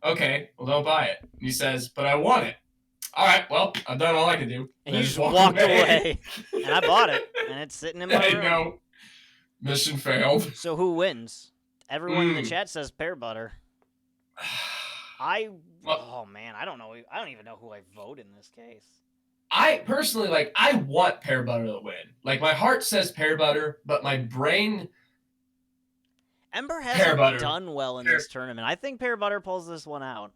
okay, well, don't buy it. And he says, but I want it. All right, well, I've done all I can do. And he just walked away. And I bought it. And it's sitting in my room. No. Mission failed. So who wins? Everyone in the chat says Pear Butter. Oh man, I don't know. I don't even know who I vote in this case. I personally I want Pear Butter to win. Like my heart says Pear Butter, but my brain. Ember hasn't done well in this tournament. I think Pear Butter pulls this one out.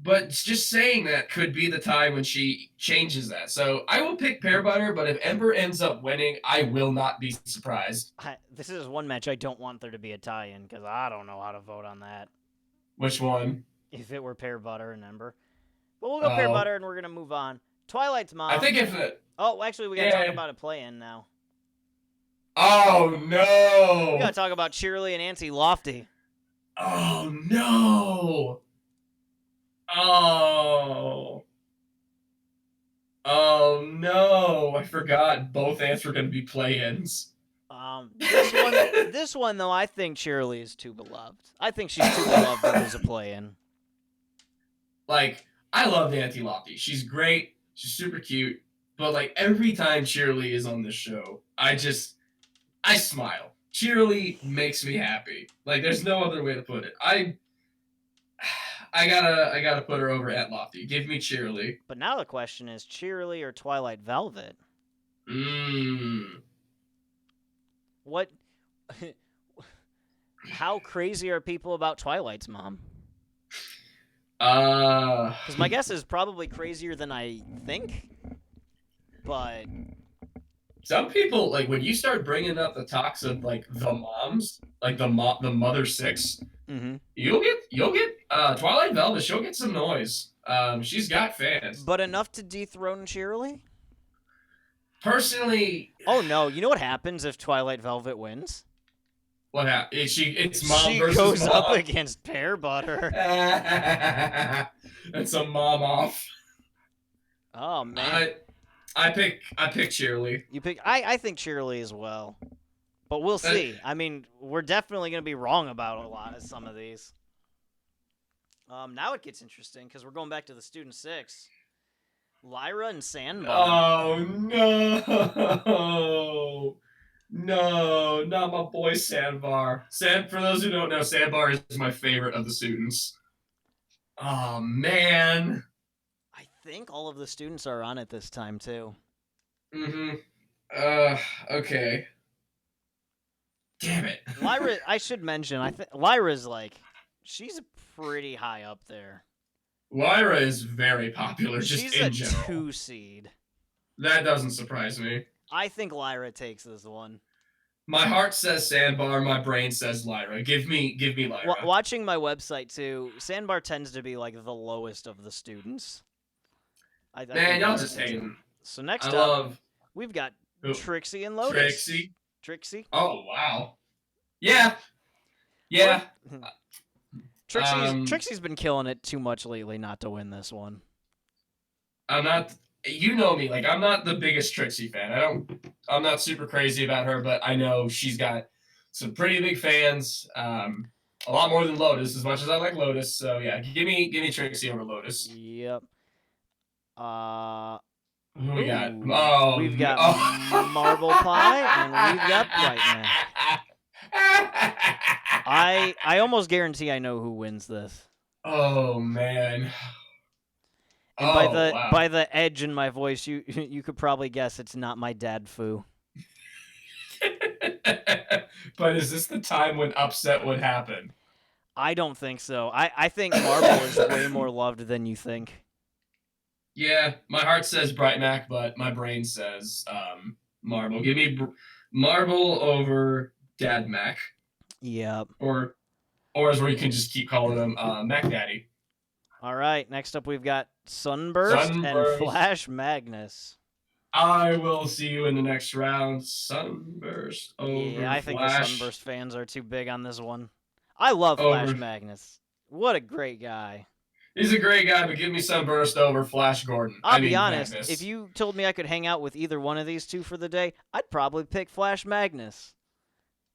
But just saying that could be the time when she changes that. So I will pick Pear Butter, but if Ember ends up winning, I will not be surprised. This is one match I don't want there to be a tie-in because I don't know how to vote on that. Which one? If it were Pear Butter and Ember. But we'll go Pear Butter and we're going to move on. Twilight's mom. I think if it... Oh, actually, we got to talk about a play-in now. Oh, no! We got to talk about Cheerly and Auntie Lofty. Oh, no! Oh. Oh, no. I forgot both ants were going to be play-ins. This one, though, I think Cheerly is too beloved. I think she's too beloved to lose a play-in. Like, I love Auntie Lofty. She's great. She's super cute. But, like, every time Cheerly is on this show, I smile. Cheerly makes me happy. Like, there's no other way to put it. I gotta put her over at Lofty. Give me Cheerly. But now the question is, Cheerly or Twilight Velvet? What? How crazy are people about Twilight's mom? Because my guess is probably crazier than I think. But some people like when you start bringing up the talks of like the moms, like the mother six. mm-hmm. You'll get Twilight Velvet. She'll get some noise. She's got fans. But enough to dethrone Cheerily? Personally, Oh no! You know what happens if Twilight Velvet wins? what happened? It's mom She versus goes mom. up against Pear Butter. It's a mom off. Oh man! I pick Cheerly. You pick. I think Cheerily as well, but we'll see. I mean, we're definitely gonna be wrong about a lot of some of these. Now it gets interesting because we're going back to the student six. Lyra and Sandbar. Oh no. No, not my boy Sandbar. For those who don't know, Sandbar is my favorite of the students. Oh man. I think all of the students are on it this time too. Mm-hmm. Okay. Damn it. Lyra, I should mention, I think Lyra's like, she's pretty high up there. Lyra is very popular, just she's in general. She's a 2 seed. That doesn't surprise me. I think Lyra takes this one. My heart says Sandbar, my brain says Lyra. Give me Lyra. Watching my website too, Sandbar tends to be like the lowest of the students. Man, y'all just hating. So next up, we've got Trixie and Lotus. Trixie? Oh, wow. Yeah. Yeah. Trixie's been killing it too much lately not to win this one. I'm not... You know me, like, I'm not the biggest Trixie fan. I'm not super crazy about her, but I know she's got some pretty big fans. A lot more than Lotus, as much as I like Lotus. So, yeah, give me Trixie over Lotus. Yep. Who we got? Oh, we've got Marble Pie and we've got Brightman. I almost guarantee I know who wins this. Oh man. And by the edge in my voice, you could probably guess it's not my dad Foo. But is this the time when upset would happen? I don't think so. I think Marble is way more loved than you think. Yeah, my heart says Bright Mac, but my brain says Marble. Give me Marble over Dad Mac. Yep. Or as where you can just keep calling him Mac Daddy. All right, next up we've got Sunburst and Flash Magnus. I will see you in the next round. Sunburst over Yeah, I think the Flash. Sunburst fans are too big on this one. I love Flash Magnus. What a great guy. He's a great guy, but give me Sunburst over Flash Gordon. I'll be honest, Magnus. if you told me I could hang out with either one of these two for the day, I'd probably pick Flash Magnus.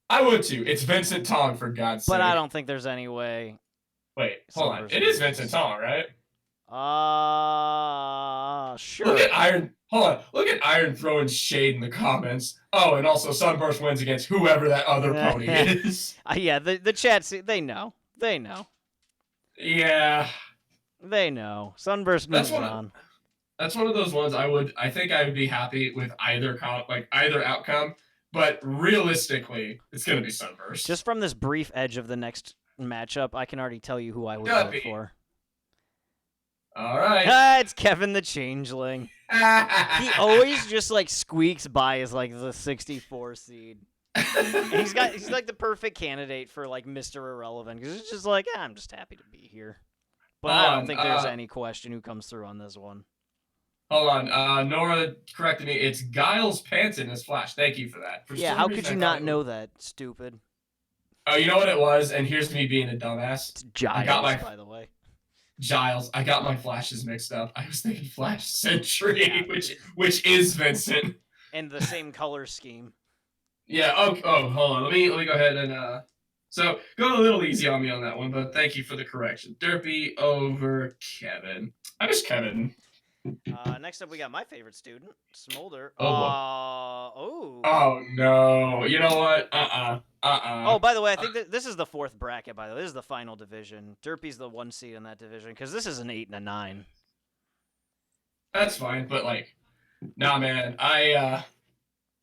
I would too. It's Vincent Tong, for God's sake. But I don't think there's any way. Wait, hold on. It is Vincent Tong, right? Sure. Look at Iron. Hold on. Look at Iron throwing shade in the comments. Oh, and also Sunburst wins against whoever that other pony is. Yeah, the chat, they know. They know. Yeah. They know. Sunburst moves on. That's one of those ones I think I would be happy with either outcome, but realistically, it's gonna be Sunburst. Just from this brief edge of the next matchup, I can already tell you who I would vote for. All right. It's Kevin the Changeling. He always just like squeaks by as like the 64 seed. And he's like the perfect candidate for like Mr. Irrelevant because it's just like, I'm just happy to be here. But I don't think there's any question who comes through on this one. Hold on. Nora corrected me. It's Giles Panton as Flash. Thank you for that. How could you not know that, stupid? Oh, you know what it was? And here's me being a dumbass. It's Giles, by the way. Giles. I got my Flashes mixed up. I was thinking Flash Sentry, which is Vincent. And the same color scheme. Yeah. Oh, hold on. Let me go ahead and So go a little easy on me on that one, but thank you for the correction. Derpy over Kevin. I miss Kevin. Next up, we got my favorite student, Smolder. Oh no! You know what? Oh, by the way, I think this is the fourth bracket. By the way, this is the final division. Derpy's the 1 seed in that division because this is an 8 and a 9. That's fine, but like, nah, man.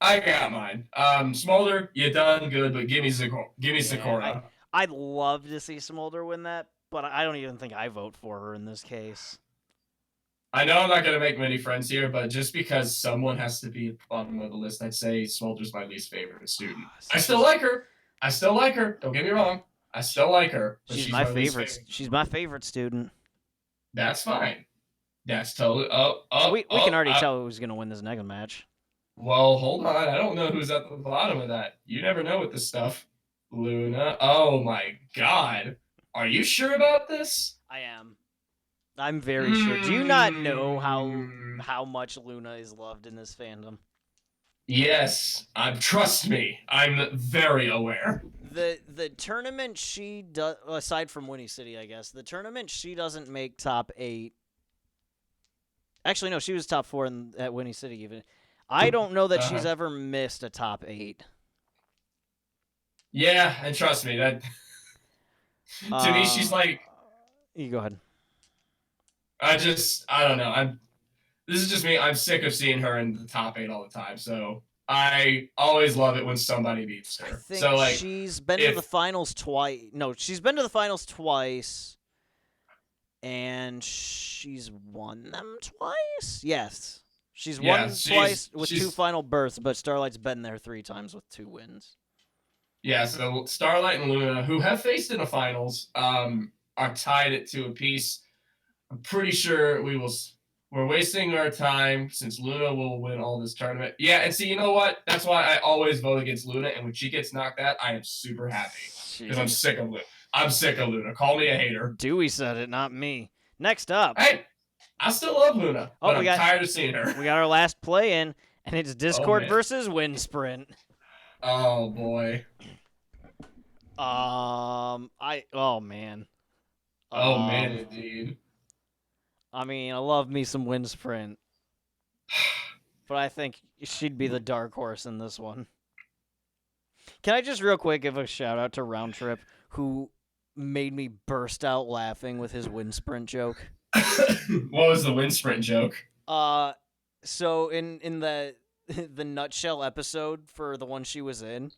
I got mine. Smolder, you done good, but give me Yeah, Sakura. I'd love to see Smolder win that, but I don't even think I vote for her in this case. I know I'm not gonna make many friends here, but just because someone has to be at the bottom of the list, I'd say Smolder's my least favorite student. See, I still like her. I still like her. Don't get me wrong. I still like her, but she's she's my my least favorite. favorite. She's my favorite student. That's fine. That's totally. We can already tell who's gonna win this next match. Well, hold on. I don't know who's at the bottom of that. You never know with this stuff. Luna. Oh my god. Are you sure about this? I am. I'm very sure. Do you not know how much Luna is loved in this fandom? Yes. Trust me. I'm very aware. The tournament she does, aside from Winnie City, I guess the tournament she doesn't make top 8. Actually, no, she was top 4 at Winnie City. Even I don't know that she's ever missed a top 8. Yeah, and trust me, that to me, she's like. You go ahead. I don't know. This is just me. I'm sick of seeing her in the top 8 all the time. So I always love it when somebody beats her. I think so like she's been to the finals twice. No, she's been to the finals twice, and she's won them twice. Yes, she's won twice with 2 final berths, but Starlight's been there 3 times with 2 wins. Yeah, so Starlight and Luna, who have faced in the finals, are tied at 2 apiece. I'm pretty sure we're wasting our time since Luna will win all this tournament. Yeah, and see, you know what? That's why I always vote against Luna, and when she gets knocked out, I am super happy because I'm sick of Luna. I'm sick of Luna. Call me a hater. Dewey said it, not me. Next up. Hey, I still love Luna, but I'm tired of seeing her. We got our last play-in, and it's Discord versus Wind Sprint. Oh, boy. Oh, man. Oh, man, indeed. I mean, I love me some Wind Sprint, but I think she'd be the dark horse in this one. Can I just real quick give a shout out to Round Trip, who made me burst out laughing with his Wind Sprint joke? What was the Wind Sprint joke? So in the nutshell episode for the one she was in,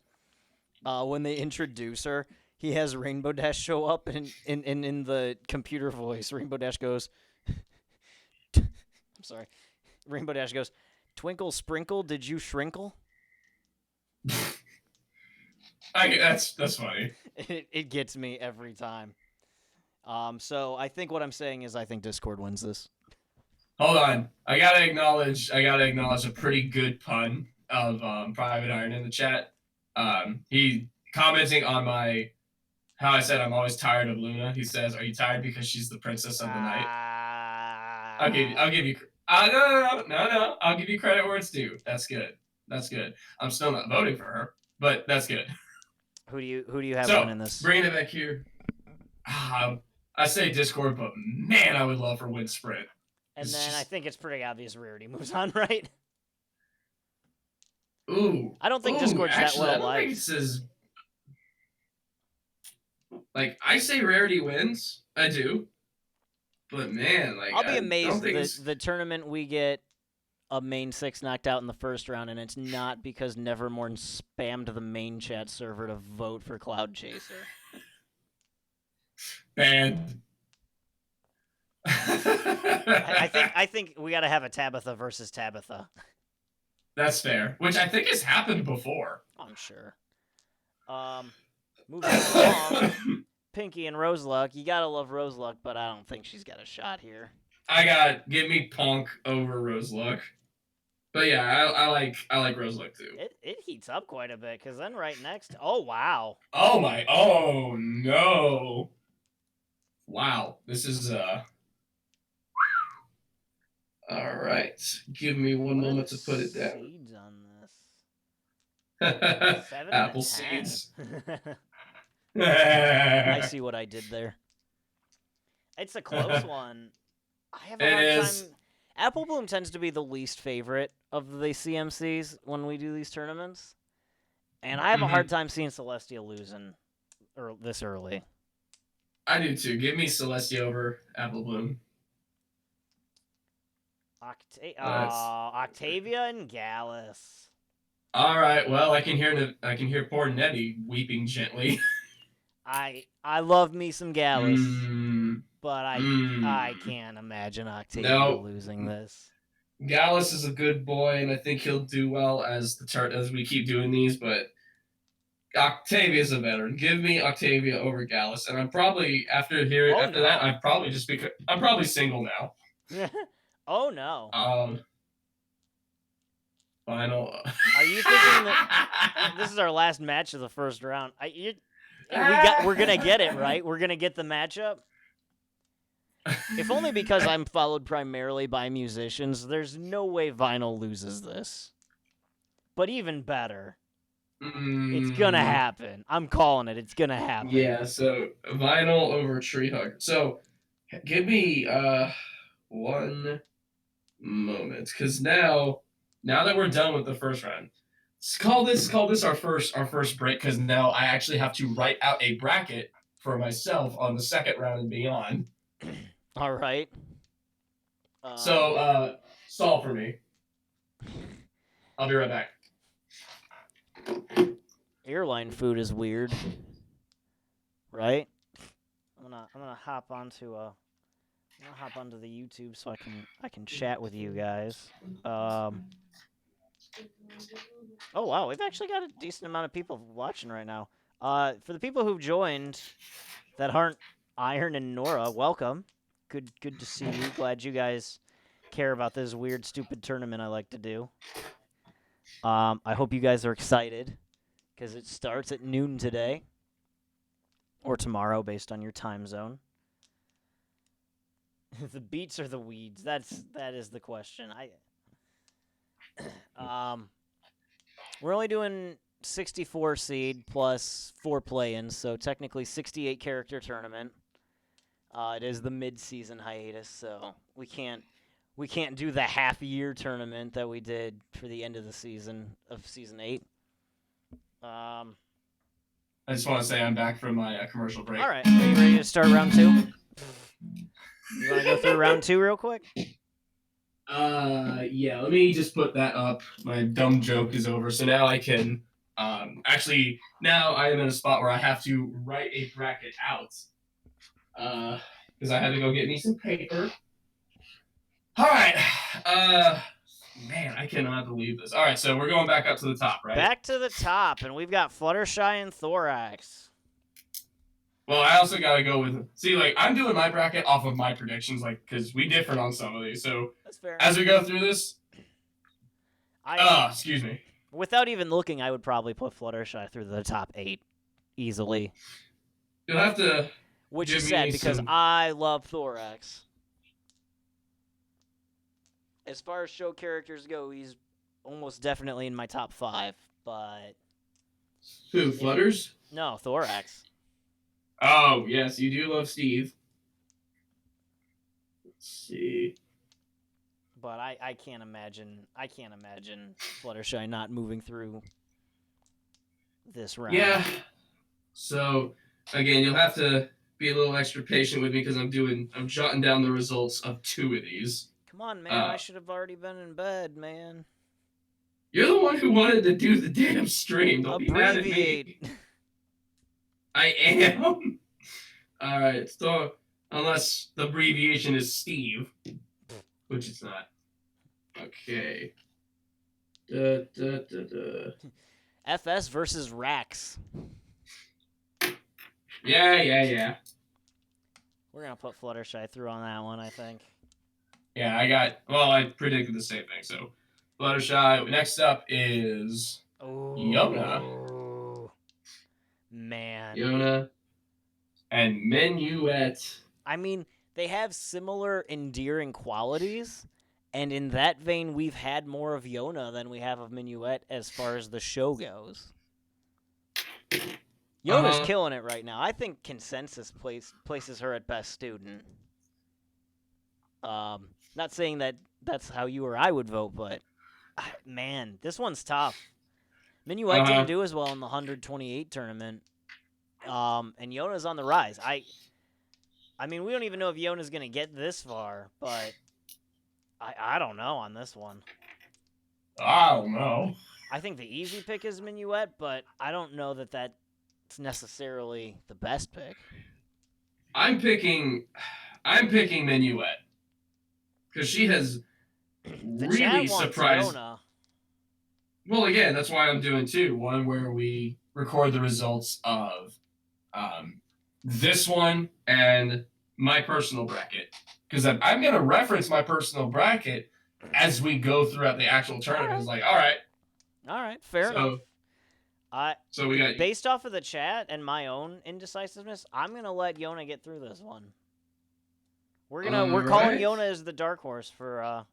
when they introduce her, he has Rainbow Dash show up, and in the computer voice, Rainbow Dash goes. I'm sorry. Rainbow Dash goes, "Twinkle sprinkle, did you shrinkle?" That's funny. It gets me every time. So I think what I'm saying is I think Discord wins this. Hold on. I gotta acknowledge a pretty good pun of Private Iron in the chat. He commenting on how I said I'm always tired of Luna. He says, "Are you tired because she's the princess of the night?" I'll give you. No. I'll give you credit where it's due. That's good. I'm still not voting for her, but that's good. Who do you have winning this? Bringing it back here. I say Discord, but man, I would love for Wind Sprint. And then I think it's pretty obvious Rarity moves on, right? Ooh. I don't think Discord's that well liked. Like, I say Rarity wins. I do. But man, like, I'll be amazed that the tournament we get a main 6 knocked out in the first round, and it's not because Nevermore spammed the main chat server to vote for Cloud Chaser. Banned. I think we got to have a Tabitha versus Tabitha. That's fair, which I think has happened before. I'm sure. Moving along, Pinky and Roseluck. You gotta love Roseluck, but I don't think she's got a shot here. Give me Punk over Roseluck. But yeah, I like Roseluck too. It heats up quite a bit, because then right next, oh wow. Oh no. Wow, this is all right. Give me one moment to put it down. Seeds on this. 7 Apple seeds. I see what I did there. It's a close one. I have a hard time. Apple Bloom tends to be the least favorite of the CMCs when we do these tournaments, and I have a hard time seeing Celestia losing this early. I do too. Give me Celestia over Apple Bloom. Octavia and Gallus. All right. Well, I can hear poor Nettie weeping gently. I love me some Gallus, mm, but I mm. can't imagine Octavia No, losing this. Gallus is a good boy, and I think he'll do well as as we keep doing these. But Octavia's a veteran. Give me Octavia over Gallus, and I'm probably Oh after that, no. I'm probably single now. Oh no. Um, final. Are you thinking that this is our last match of the first round? We're gonna get it right. We're gonna get the matchup. If only because I'm followed primarily by musicians. There's no way Vinyl loses this. But even better, it's gonna Mm, happen. I'm calling it. It's gonna happen. yeah. So vinyl over tree hug. So give me 1 moment, because now that we're done with the first round, call this our first break, because now I actually have to write out a bracket for myself on the second round and beyond. All right. So stall for me. I'll be right back. Airline food is weird, right? I'm gonna hop onto the YouTube so I can chat with you guys. Oh wow, we've actually got a decent amount of people watching right now. For the people who've joined that aren't Iron and Nora, welcome. Good to see you. Glad you guys care about this weird, stupid tournament I like to do. I hope you guys are excited because it starts at noon today or tomorrow, based on your time zone. The beats or the weeds? That is the question. We're only doing 64 seed plus 4 play-ins, so technically 68 character tournament. It is the mid-season hiatus, so we can't do the half-year tournament that we did for the end of the season of season 8. I just want to say I'm back from my commercial break. All right, are you ready to start round 2? You want to go through round 2 real quick? Yeah, let me just put that up. My dumb joke is over. So now I can actually, now I am in a spot where I have to write a bracket out. Because I had to go get me some paper. All right. Man, I cannot believe this. All right, so we're going back up to the top, right? Back to the top, and we've got Fluttershy and Thorax. Well, I also got to go with, see, like, I'm doing my bracket off of my predictions, like, because we differed on some of these. So that's fair. As we go through this, excuse me. Without even looking, I would probably put Fluttershy through the top 8 easily. You'll have to. Which is sad because I love Thorax. As far as show characters go, he's almost definitely in my top 5, but... Who, Flutters? No, Thorax. Oh, yes, you do love Steve. Let's see. But I can't imagine Fluttershy not moving through this round. Yeah. So, again, you'll have to be a little extra patient with me because I'm jotting down the results of 2 of these. Come on, man. I should have already been in bed, man. You're the one who wanted to do the damn stream. Don't be mad at me. I am. All right. So, unless the abbreviation is Steve, which it's not. Okay. FS versus Rax. Yeah. We're going to put Fluttershy through on that one, I think. Yeah, I predicted the same thing. So, Fluttershy. Next up is Yona. Man. Yona and Minuet. I mean, they have similar endearing qualities, and in that vein, we've had more of Yona than we have of Minuet as far as the show goes. Yona's killing it right now. I think consensus places her at best student. Not saying that that's how you or I would vote, but man, this one's tough. Minuet didn't do as well in the 128 tournament, and Yona's on the rise. I mean, we don't even know if Yona's gonna get this far, but I don't know on this one. I don't know. I think the easy pick is Minuet, but I don't know that that's necessarily the best pick. I'm picking Minuet because she has The really chat wants surprised. Yona. Well, again, that's why I'm doing two. One where we record the results of um, this one and my personal bracket, because I'm going to reference my personal bracket as we go throughout the actual tournament. It's like, all right, fair so, enough. So we got based off of the chat and my own indecisiveness, I'm gonna let Yona get through this one. We're calling Yona as the dark horse for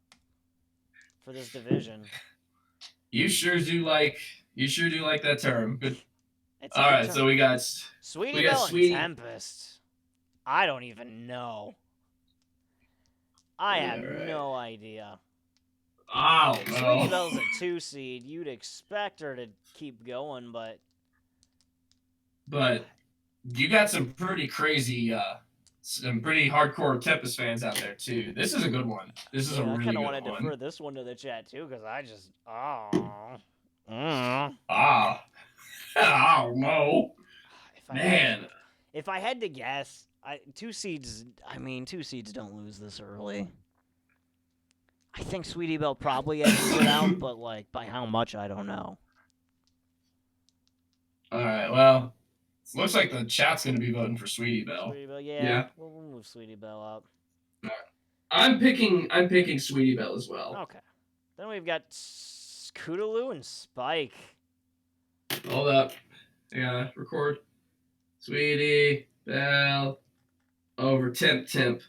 this division. You sure do like that term. Good. It's all right, so we got Sweetie Belle and Tempest. I don't even know. I have no idea. Oh, no. Sweetie Belle's a 2 seed. You'd expect her to keep going, but you got some pretty crazy, some pretty hardcore Tempest fans out there too. This is a good one. This is a really good one. I kind of want to defer this one to the chat too, because I just no. Man. If I had to guess, 2 seeds. I mean, 2 seeds don't lose this early. I think Sweetie Belle probably edges it out, but like by how much, I don't know. All right, well, it looks like the chat's going to be voting for Sweetie Belle. Sweetie Belle, yeah. We'll move Sweetie Belle up. All right. I'm picking Sweetie Belle as well. Okay. Then we've got Scootaloo and Spike. Hold up. I gotta record. Sweetie Belle over Temp.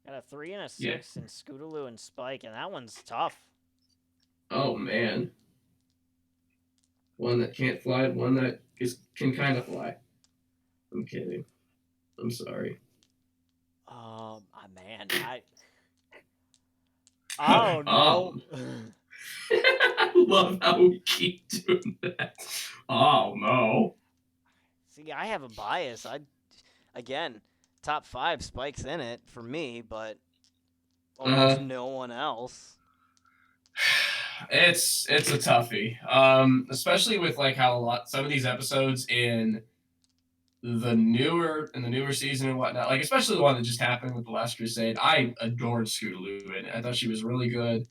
Got a 3 and a 6 in Scootaloo and Spike, and that one's tough. Oh, man. One that can't fly, one that can kind of fly. I'm kidding. I'm sorry. Man, Oh, no. I love how we keep doing that. Oh, no. See, I have a bias. Again, top 5 Spike's in it for me, but almost no one else. It's a toughie. Especially with like how some of these episodes in the newer season and whatnot, like especially the one that just happened with The Last Crusade. I adored Scootaloo and I thought she was really good.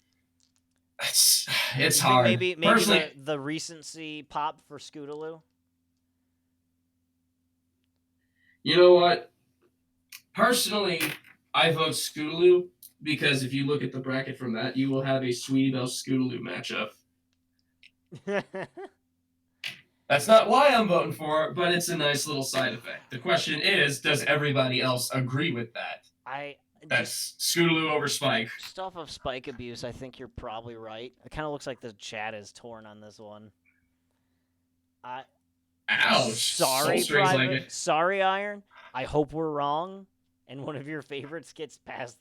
It's hard. Maybe personally, the recency pop for Scootaloo. You know what? Personally, I vote Scootaloo because if you look at the bracket from that, you will have a Sweetie Belle Scootaloo matchup. That's not why I'm voting for it, but it's a nice little side effect. The question is, does everybody else agree with that? That's Scootaloo over Spike. Just off of Spike abuse, I think you're probably right. It kind of looks like the chat is torn on this one. Ouch. Sorry, Private. Sorry, Iron. I hope we're wrong, and one of your favorites gets past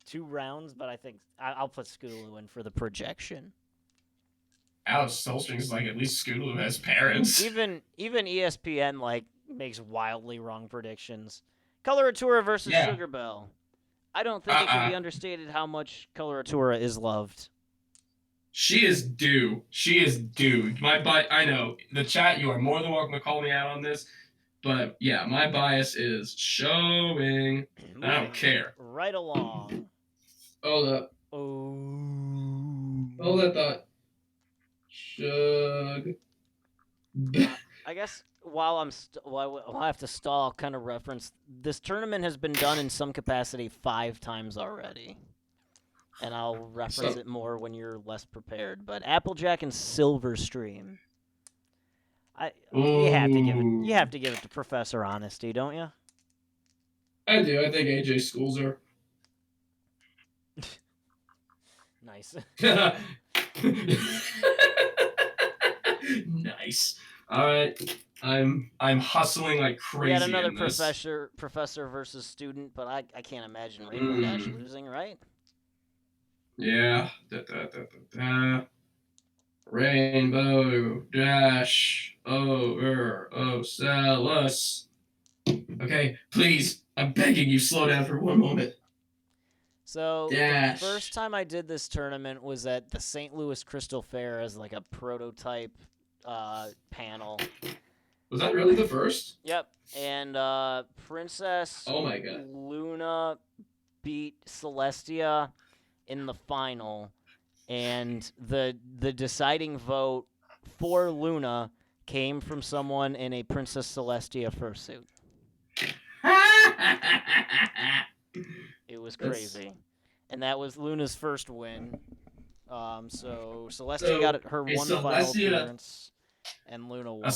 2 rounds, but I think I'll put Scootaloo in for the projection. Ouch, Soulstring's like, at least Scootaloo has parents. Even ESPN like makes wildly wrong predictions. Coloratura versus Sugar Belle. I don't think it can be understated how much Coloratura is loved. She is due. I know. The chat, you are more than welcome to call me out on this. But yeah, my bias is showing. I don't care. Right along. Hold up. Oh. Hold that thought. Shug. I guess while I'll have to stall, kind of reference, this tournament has been done in some capacity 5 times already. And I'll reference it more when you're less prepared. But Applejack and Silverstream. You have to give it to Professor Honesty, don't you? I do. I think AJ schools her. Nice. Nice. All right. I'm hustling like crazy. We had another professor versus student, but I can't imagine Rainbow Dash losing, right? Yeah. Rainbow Dash over Ocellus. Okay, please, I'm begging you, slow down for one moment. So Dash. the first time I did this tournament was at the St. Louis Crystal Fair as like a prototype panel. Was that really the first? Yep. And Princess Oh my god. Luna beat Celestia in the final, and the deciding vote for Luna came from someone in a Princess Celestia fursuit. It was crazy. And that was Luna's first win. So Celestia got her one final appearance, and Luna won. A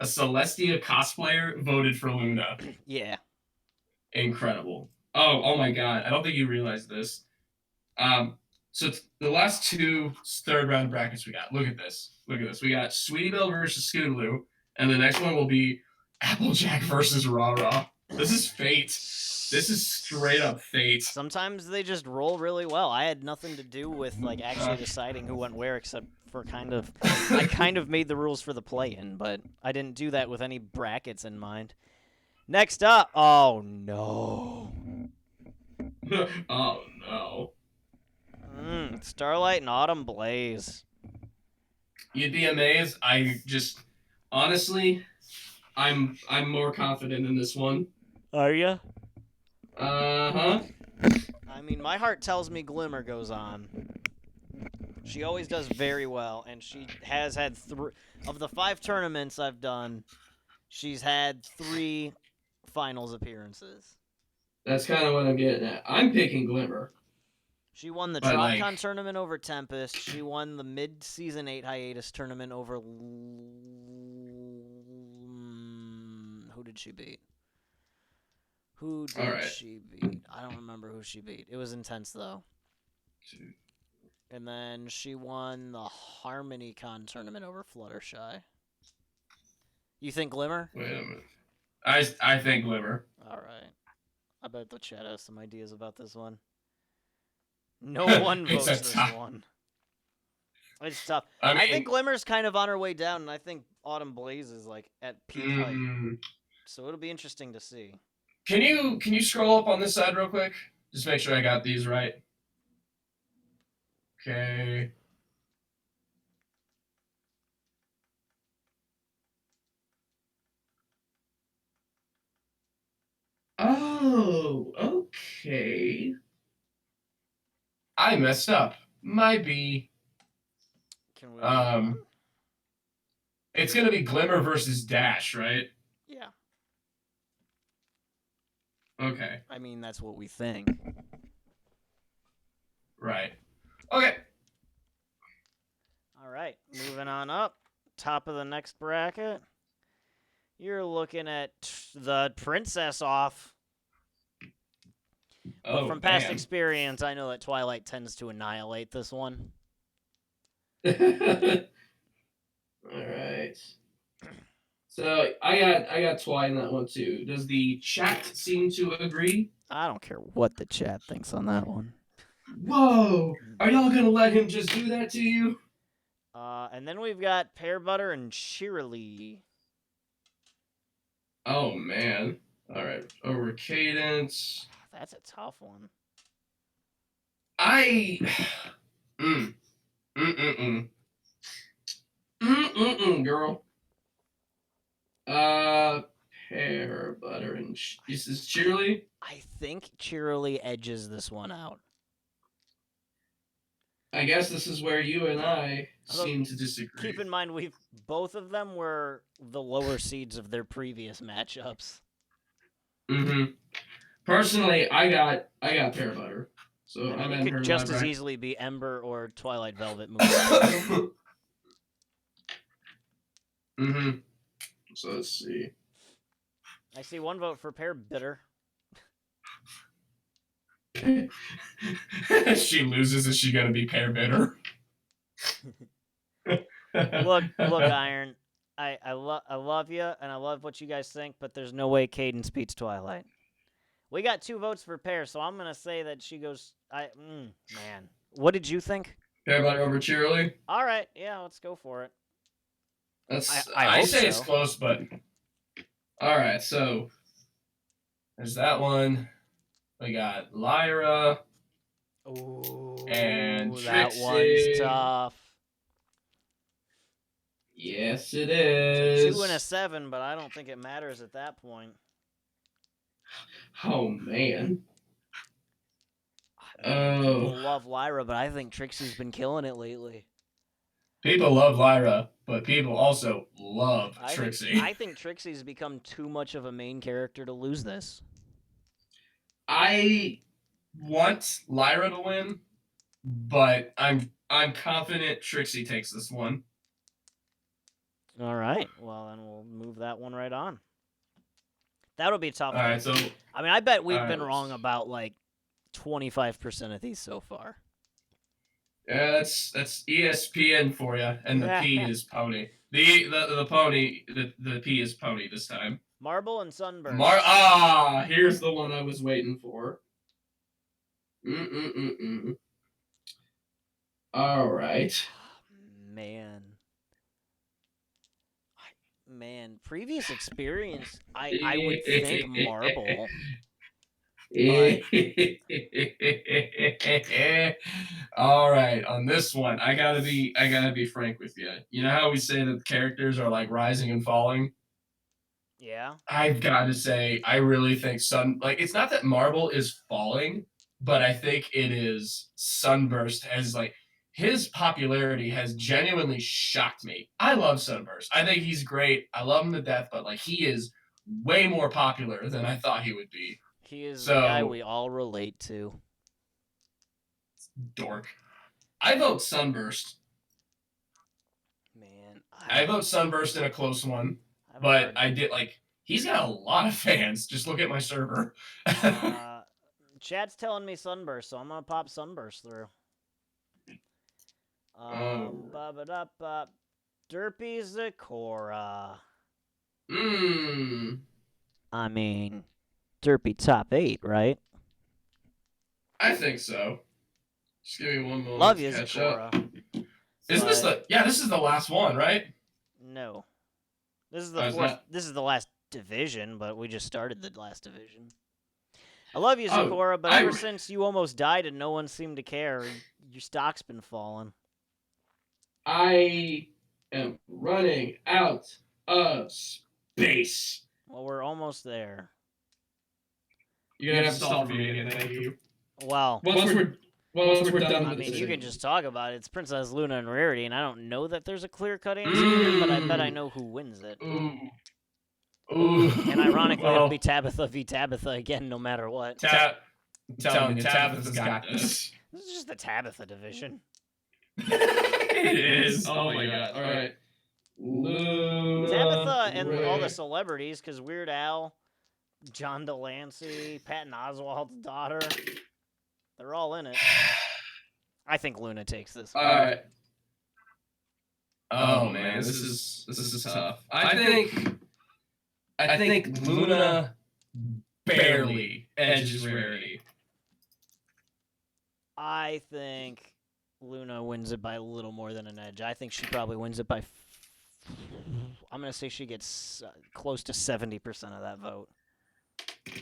Celestia cosplayer voted for Luna. Yeah. Incredible. Oh my god. I don't think you realize this. So the last two third round brackets we got. Look at this. We got Sweetie Belle versus Scootaloo, and the next one will be Applejack versus Raw Raw. This is fate. This is straight up fate. Sometimes they just roll really well. I had nothing to do with like actually deciding who went where, except for I kind of made the rules for the play-in, but I didn't do that with any brackets in mind. Next up, oh no. Oh no. Starlight and Autumn Blaze. You'd be amazed. Honestly, I'm more confident in this one. Are you? Uh-huh. I mean, my heart tells me Glimmer goes on. She always does very well, and she has had of the 5 tournaments I've done, she's had 3 finals appearances. That's kind of what I'm getting at. I'm picking Glimmer. She won the TropCon tournament over Tempest. She won the mid-season 8 hiatus tournament over... Who did she beat? She beat? I don't remember who she beat. It was intense, though. And then she won the HarmonyCon tournament over Fluttershy. You think Glimmer? Wait a minute. I think Glimmer. All right. I bet the chat has some ideas about this one. No one votes this one. It's tough. I think Glimmer's kind of on her way down, and I think Autumn Blaze is like at peak height. So it'll be interesting to see. Can you scroll up on this side real quick? Just make sure I got these right. Okay. Oh, okay. I messed up. Might be. Can we? It's gonna be Glimmer versus Dash, right? Yeah. Okay. I mean, that's what we think. Right. Okay. All right, moving on up. Top of the next bracket. You're looking at the Princess off. Oh, but from past experience, I know that Twilight tends to annihilate this one. All right. So I got Twi in that one too. Does the chat seem to agree? I don't care what the chat thinks on that one. Whoa! Are y'all gonna let him just do that to you? And then we've got Pear Butter and Shirley. Oh man! All right, over Cadence. That's a tough one. Girl. Pear Butter and this is Cheerly. I think Cheerly edges this one out. I guess this is where you and I seem to disagree. Keep in mind, both of them were the lower seeds of their previous matchups. Mm-hmm. Personally, I got Pear Butter, so I'm in her. It could just as easily be Ember or Twilight Velvet movie. Mm-hmm. So let's see. I see one vote for Pear Bitter. She loses, is she gonna be Pear Bitter? Look, Iron. I love you, and I love what you guys think, but there's no way Cadence beats Twilight. We got 2 votes for Pear, so I'm gonna say that she goes. Man, what did you think? Pear Butter over Cheerly. All right, yeah, let's go for it. I say it's close, but all right. So there's that one. We got Lyra and Ooh, that one's Trixie. tough. Yes, it It's a 2 and a is. 7, but I don't think it matters at that point. Oh man. I mean, Oh. people love Lyra, but I think Trixie's been killing it lately. People love Lyra, but people also love I Trixie. think Trixie's become too much of a main character to lose this. I want Lyra to win, but I'm confident Trixie takes this one. All right. Well, then we'll move that one right on. That'll be a tough All one. right, so I mean, I bet we've been let's- wrong about like 25% of these so far. yeah, that's ESPN for you, and the P is pony. The pony the P is pony this time. Marble and Sunburst. Here's the one I was waiting for. All right. Man, previous experience, I would think Marble. All right, on this one, I gotta be frank with you. You know how we say that the characters are like rising and falling? Yeah. I've got to say, I really think it's not that Marble is falling, but I think it is Sunburst has like his popularity has genuinely shocked me. I love Sunburst. I think he's great. I love him to death, but like he is way more popular than I thought he would be. He is the guy we all relate to. Dork. I vote Sunburst. Man, I vote Sunburst in a close one, but I did like he's got a lot of fans. Just look at my server. Chat's telling me Sunburst, so I'm gonna pop Sunburst through. Derpy Zakora. I mean, Derpy top 8, right? I think so. Just give me one moment. Love you, Zakora. Isn't this this is the last one, right? No. This is the fourth. This is the last division, but we just started the last division. I love you, Zakora, but ever since you almost died and no one seemed to care, your stock's been falling. I am running out of space. Well, we're almost there. You're gonna have to stall for me again, thank you. Well, once we're done I with mean, this you can just talk about it. It's Princess Luna and Rarity, and I don't know that there's a clear-cut answer here, but I bet I know who wins it. Ooh. And ironically, it'll be Tabitha v. Tabitha again, no matter what. Tell me, Tabitha's got this. This is just the Tabitha division. It is. Oh my god. All right. Tabitha and all the celebrities, because Weird Al, John Delancey, Patton Oswalt's daughter, they're all in it. I think Luna takes this one. All right. Oh man, this is tough. I think Luna barely edges Rarity. I think Luna wins it by a little more than an edge. I think she probably wins it by. I'm gonna say she gets close to 70% of that vote.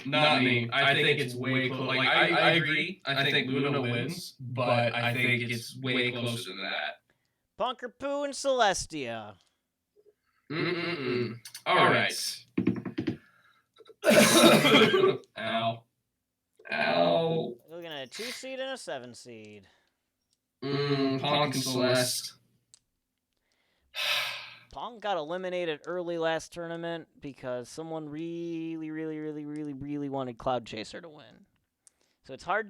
Not me. I think it's way close. Like I agree. I think Luna wins, but I think it's way closer than that. Punker Poo and Celestia. All right. Ow. Ow. We're looking at a 2 seed and a 7 seed. Punk and Celeste. Pong got eliminated early last tournament because someone really wanted Cloud Chaser to win. So it's hard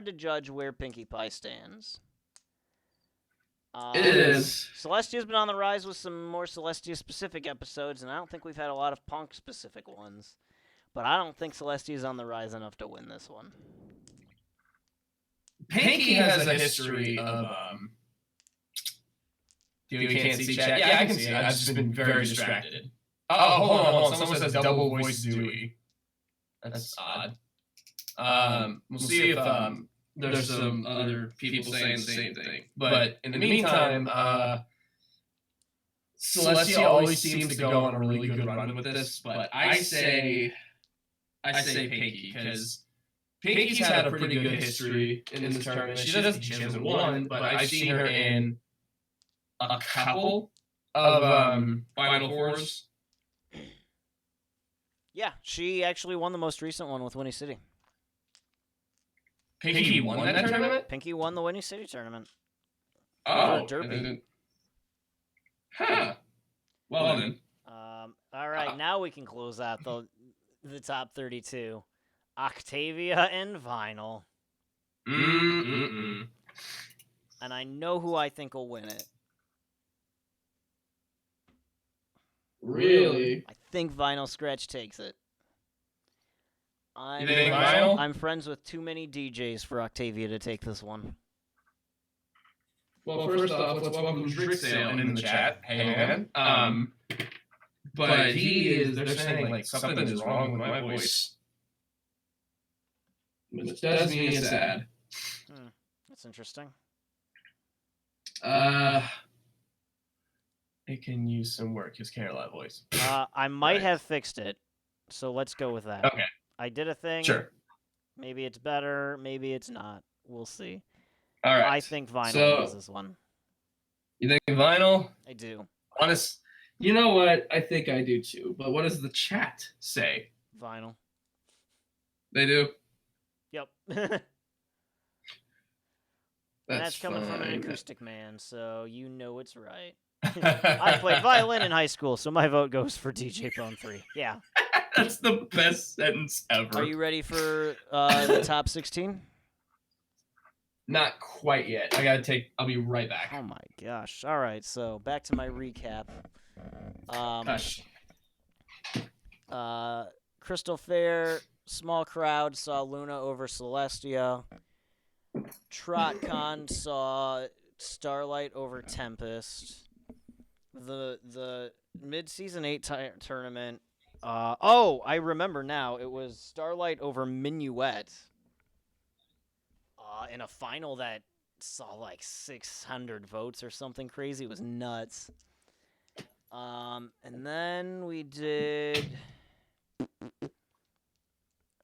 to judge where Pinkie Pie stands. It is. Celestia's been on the rise with some more Celestia-specific episodes, and I don't think we've had a lot of Punk-specific ones. But I don't think Celestia's on the rise enough to win this one. Pinkie has a history of You can't see chat? Yeah, I can see it. I've just been very distracted. Oh, hold on. Someone says double voice Dewey. That's odd. We'll see if there's some other people saying the same thing. But in the meantime, Celestia always seems to go on a really good run with this. But I say Pinkie because Pinky's had a pretty good history in this tournament. She hasn't won, but I've seen her in a couple of Final Fours. Yeah, she actually won the most recent one with Winnie City. Pinky won that tournament? Pinky won the Winnie City tournament. Oh, Derby. Huh. Well then. All right, now we can close out the top 32. Octavia and Vinyl. Mm-mm-mm. And I know who I think will win it. Really? I think Vinyl Scratch takes it. You think Vinyl? I'm friends with too many DJs for Octavia to take this one. Well, first off, let's welcome Drixdale in the chat. Hey, man. But they're saying, like, something is wrong with my voice. Which does me sad. That's interesting. It can use some work, his Carolina voice. I might have fixed it, so let's go with that. Okay. I did a thing. Sure. Maybe it's better, maybe it's not. We'll see. All right. I think Vinyl wins this one. You think Vinyl? I do. Honest. You know what? I think I do too. But what does the chat say? Vinyl. They do? Yep. That's coming from an fine. acoustic man, so you know it's right. I played violin in high school, so my vote goes for DJ Bone 3. Yeah. That's the best sentence ever. Are you ready for the top 16? Not quite yet. I'll be right back. Oh my gosh. All right, so back to my recap. Hush. Crystal Fair, small crowd saw Luna over Celestia. TrotCon saw Starlight over Tempest. The mid-season 8 tournament. I remember now. It was Starlight over Minuet. In a final that saw like 600 votes or something crazy. It was nuts. And then we did.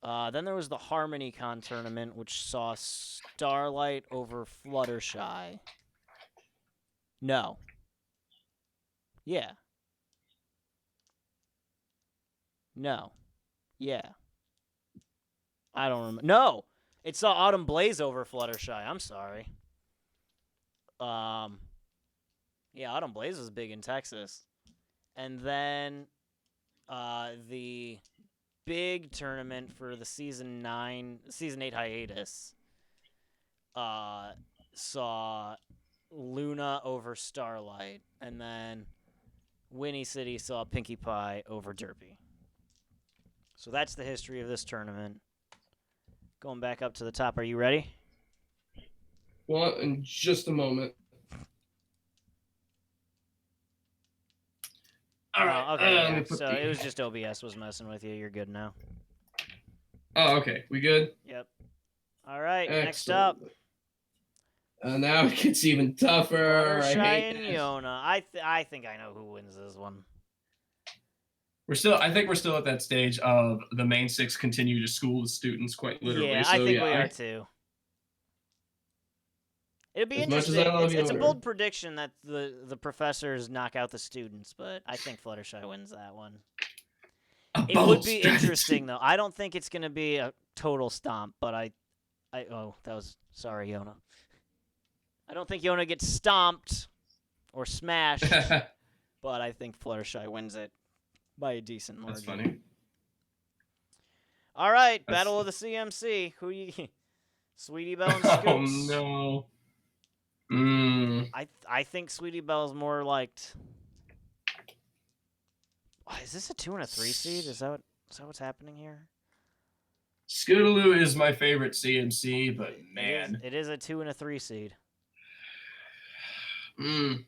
Then there was the HarmonyCon tournament, which saw Starlight over Fluttershy. No. Yeah. No. Yeah. I don't remember. No! It saw Autumn Blaze over Fluttershy. I'm sorry. Yeah, Autumn Blaze was big in Texas. And then the big tournament for the season 8 hiatus saw Luna over Starlight. And then Winnie City saw Pinkie Pie over Derpy. So that's the history of this tournament. Going back up to the top. Are you ready? Well, in just a moment. All right. Okay. Yeah. So it was just OBS was messing with you. You're good now. Oh, okay. We good? Yep. All right. Excellent. Next up. Now it gets even tougher. Fluttershy and Yona. I think I know who wins this one. I think we're still at that stage of the main six continue to school the students quite literally. Yeah, so, I think we are too. It'd be interesting. It's a bold prediction that the professors knock out the students, but I think Fluttershy wins that one. It would be interesting though. I don't think it's gonna be a total stomp, but sorry, Yona. I don't think Yona gets stomped or smashed, but I think Fluttershy wins it by a decent margin. That's funny. All right, Battle of the CMC. Who you? Sweetie Belle and Scoops. Oh no. I think Sweetie Belle's more liked. Is this a 2 and a 3 seed? Is that what's happening here? Scootaloo is my favorite CMC, but man, it is a 2 and a 3 seed. In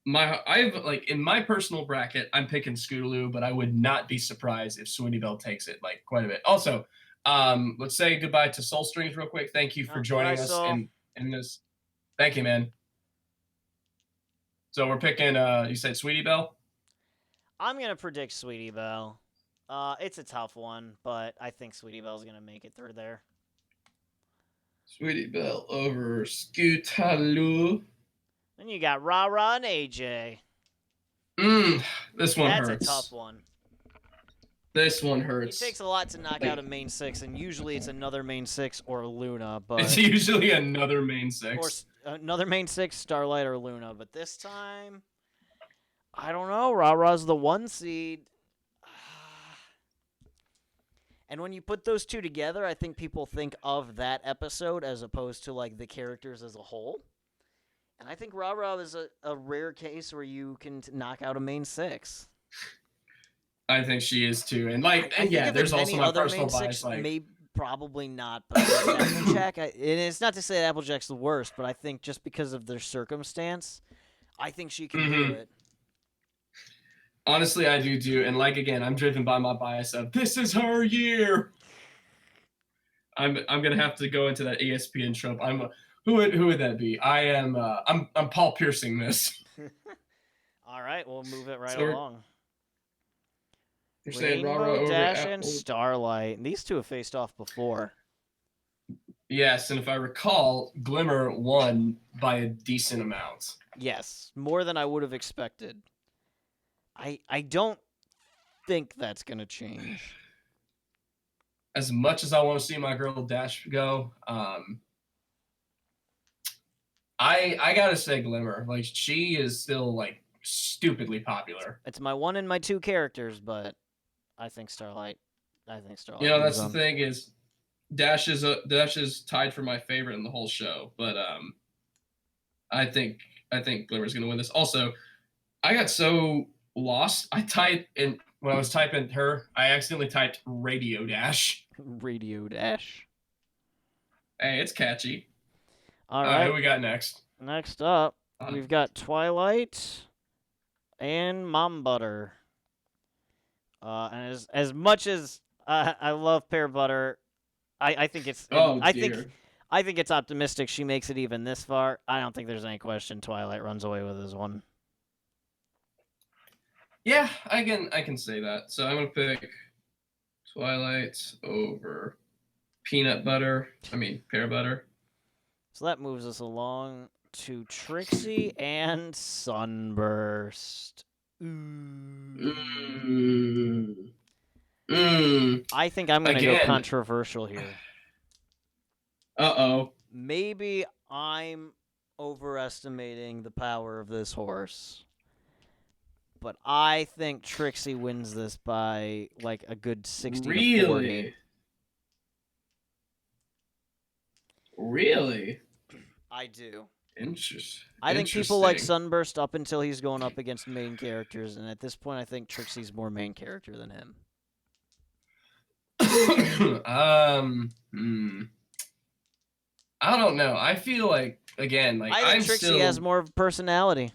my personal bracket, I'm picking Scootaloo, but I would not be surprised if Sweetie Belle takes it like quite a bit. Also, let's say goodbye to Soul Strings real quick. Thank you for joining us in this. Thank you, man. So we're picking. You said Sweetie Belle. I'm gonna predict Sweetie Belle. It's a tough one, but I think Sweetie Belle's gonna make it through there. Sweetie Belle over Scootaloo. Then you got Ra Ra and AJ. This one That's hurts. a tough one. This one It hurts. takes a lot to knock out a main 6, and usually it's another main 6 or Luna, but It's usually another main 6. or another main 6, Starlight or Luna. But this time, I don't know. Ra Ra's the 1 seed. And when you put those two together, I think people think of that episode as opposed to like the characters as a whole. And I think Ra Ra is a rare case where you can knock out a main 6. I think she is too, and like, I yeah, think there's if also any my other personal main bias. 6, Like, probably not. But Applejack, and it's not to say that Applejack's the worst, but I think just because of their circumstance, I think she can do it. Honestly, I do too, and like again, I'm driven by my bias of this is her year. I'm gonna have to go into that ESPN trope. Who would that be? I'm Paul Piercing this. All right, we'll move it right So along. You're saying Ra Ra Rainbow over Dash Apple? and Starlight. These two have faced off before. Yes, and if I recall, Glimmer won by a decent amount. Yes, more than I would have expected. I don't think that's gonna change. As much as I want to see my girl Dash go, I gotta say Glimmer. Like, she is still like stupidly popular. It's my 1 and my 2 characters, but I think Starlight. You know, that's the thing is, Dash is tied for my favorite in the whole show, but I think Glimmer's gonna win this. Also, I got so lost. When I was typing her, I accidentally typed Radio Dash. Radio Dash. Hey, it's catchy. All right. Who we got next? Next up, we've got Twilight and Mom Butter. And as much as I love Pear Butter, I think it's I think it's optimistic she makes it even this far. I don't think there's any question Twilight runs away with this one. Yeah, I can say that. So I'm gonna pick Twilight over Pear Butter. So that moves us along to Trixie and Sunburst. I think I'm going to go controversial here. Uh-oh. Maybe I'm overestimating the power of this horse. But I think Trixie wins this by like a good 60 to 40. Really? I do. Interesting. I think people like Sunburst up until he's going up against main characters, and at this point, I think Trixie's more main character than him. I don't know. I feel like I think Trixie has more of a personality.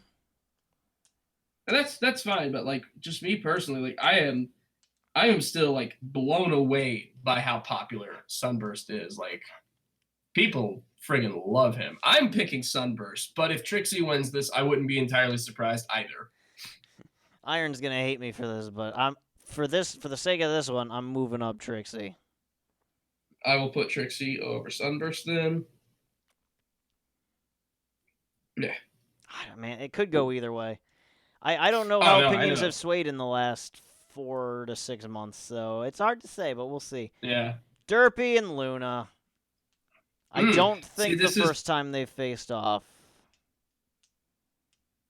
That's fine, but like just me personally, like I am still like blown away by how popular Sunburst is. Like, people friggin' love him. I'm picking Sunburst, but if Trixie wins this, I wouldn't be entirely surprised either. Iron's gonna hate me for this, but for the sake of this one, I'm moving up Trixie. I will put Trixie over Sunburst then. Yeah. Man, it could go either way. I don't know how opinions have swayed in the last 4 to 6 months, so it's hard to say, but we'll see. Yeah. Derpy and Luna. I don't think the first time they faced off.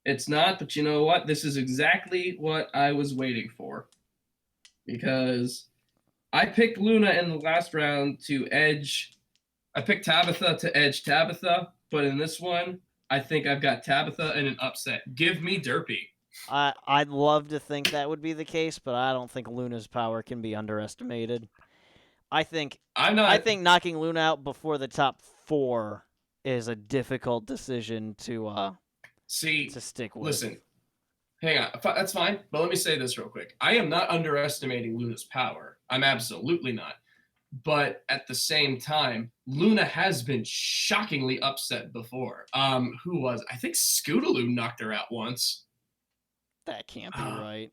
It's not, but you know what? This is exactly what I was waiting for. Because I picked Luna in the last round to edge. I picked Tabitha to edge Tabitha, but in this one, I think I've got Tabitha in an upset. Give me Derpy. I'd love to think that would be the case, but I don't think Luna's power can be underestimated. I think knocking Luna out before the top 4 is a difficult decision to stick with. Listen, hang on. That's fine, but let me say this real quick. I am not underestimating Luna's power. I'm absolutely not. But at the same time, Luna has been shockingly upset before. Who was? I think Scootaloo knocked her out once. That can't be right.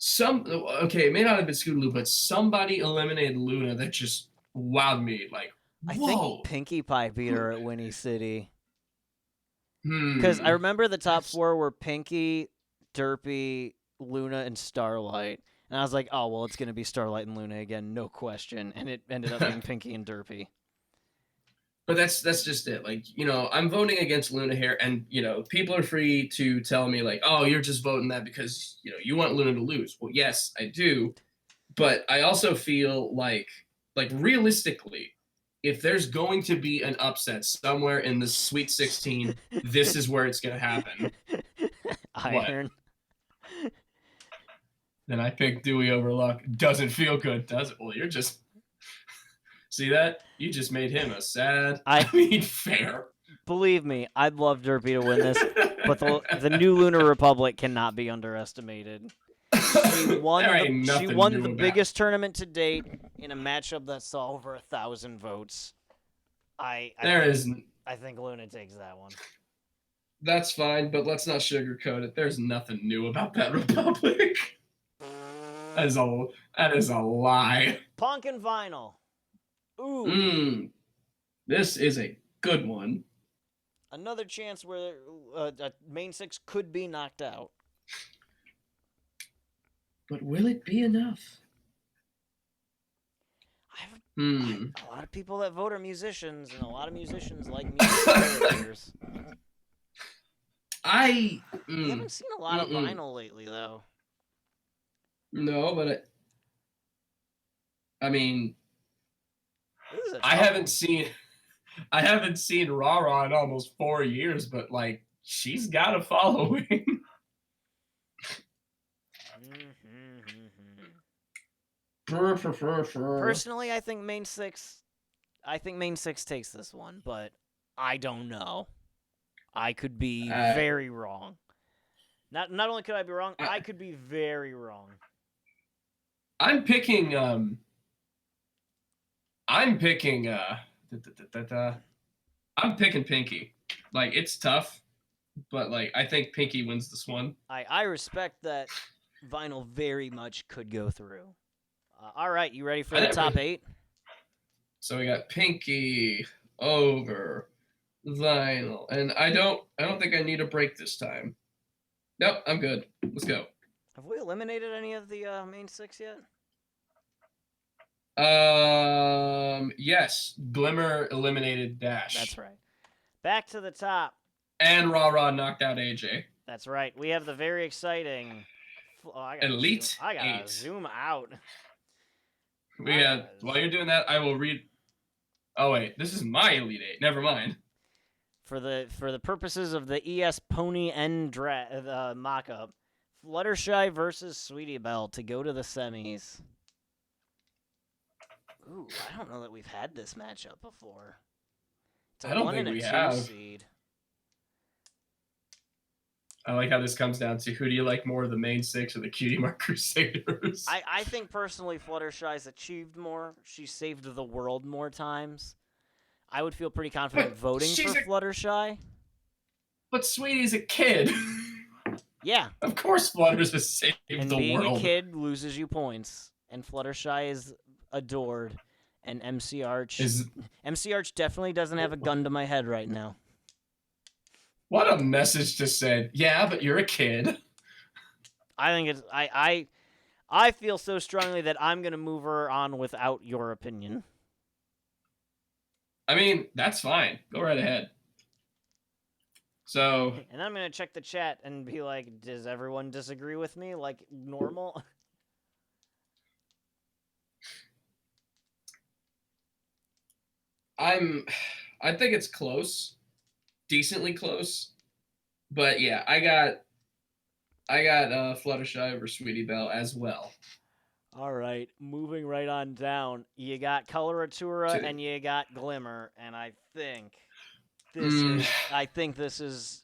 Okay, it may not have been Scootaloo, but somebody eliminated Luna that just wowed me. Like, I think whoa. Pinkie Pie beat her at Winnie City. Because I Hmm. remember the top That's- 4 were Pinkie, Derpy, Luna, and Starlight. And I was like, oh, well, it's going to be Starlight and Luna again, no question. And it ended up being Pinkie and Derpy. But that's just it. Like, I'm voting against Luna here, and people are free to tell me like, oh, you're just voting that because you want Luna to lose. Well, yes, I do, but I also feel like realistically, if there's going to be an upset somewhere in the Sweet 16, this is where it's going to happen. What? Iron. Then I pick Dewey over Luck. Doesn't feel good, does it? Well, you're just see that? You just made him a sad. I mean, fair. Believe me, I'd love Derpy to win this, but the new Lunar Republic cannot be underestimated. She won the biggest tournament to date in a matchup that saw over 1,000 votes. I think Luna takes that one. That's fine, but let's not sugarcoat it. There's nothing new about that Republic. That is a lie. Punk and Vinyl. Ooh. This is a good one. Another chance where a main 6 could be knocked out. But will it be enough? A lot of people that vote are musicians, and a lot of musicians like music characters. We haven't seen a lot of Vinyl lately, though. No, but I mean, I haven't seen Rara in almost 4 years, but like she's got a following. Personally, I think main 6 takes this one, but I don't know. I could be very wrong. Not only could I be wrong, I could be very wrong. I'm picking Pinkie. Like, it's tough, but like I think Pinkie wins this one. I respect that Vinyl very much could go through. All right, you ready for the top 8? So we got Pinkie over Vinyl, and I don't think I need a break this time. Nope, I'm good. Let's go. Have we eliminated any of the main 6 yet? Yes. Glimmer eliminated Dash. That's right. Back to the top. And Rara knocked out AJ. That's right. We have the very exciting Elite. I gotta zoom out. While you're doing that, I will read. Oh wait, this is my Elite 8. Never mind. For the purposes of the ES Pony N mock-up, Fluttershy versus Sweetie Belle to go to the semis. Ooh, I don't know that we've had this matchup before. It's I don't think we have. Seed. I like how this comes down to who do you like more, the main 6 or the Cutie Mark Crusaders? I think personally Fluttershy's achieved more. She's saved the world more times. I would feel pretty confident voting for Fluttershy. But Sweetie's a kid. Yeah. Of course Flutters has saved the world. And being a kid loses you points. And Fluttershy is adored. And MC Arch definitely doesn't have a gun to my head right now. What a message to send. Yeah, but you're a kid. I think it's I feel so strongly that I'm gonna move her on without your opinion. I mean, that's fine. Go right ahead. So and I'm gonna check the chat and be like, does everyone disagree with me like normal? I think it's close. Decently close. But yeah, I got Fluttershy over Sweetie Belle as well. All right, moving right on down. You got Coloratura and you got Glimmer, and I think this is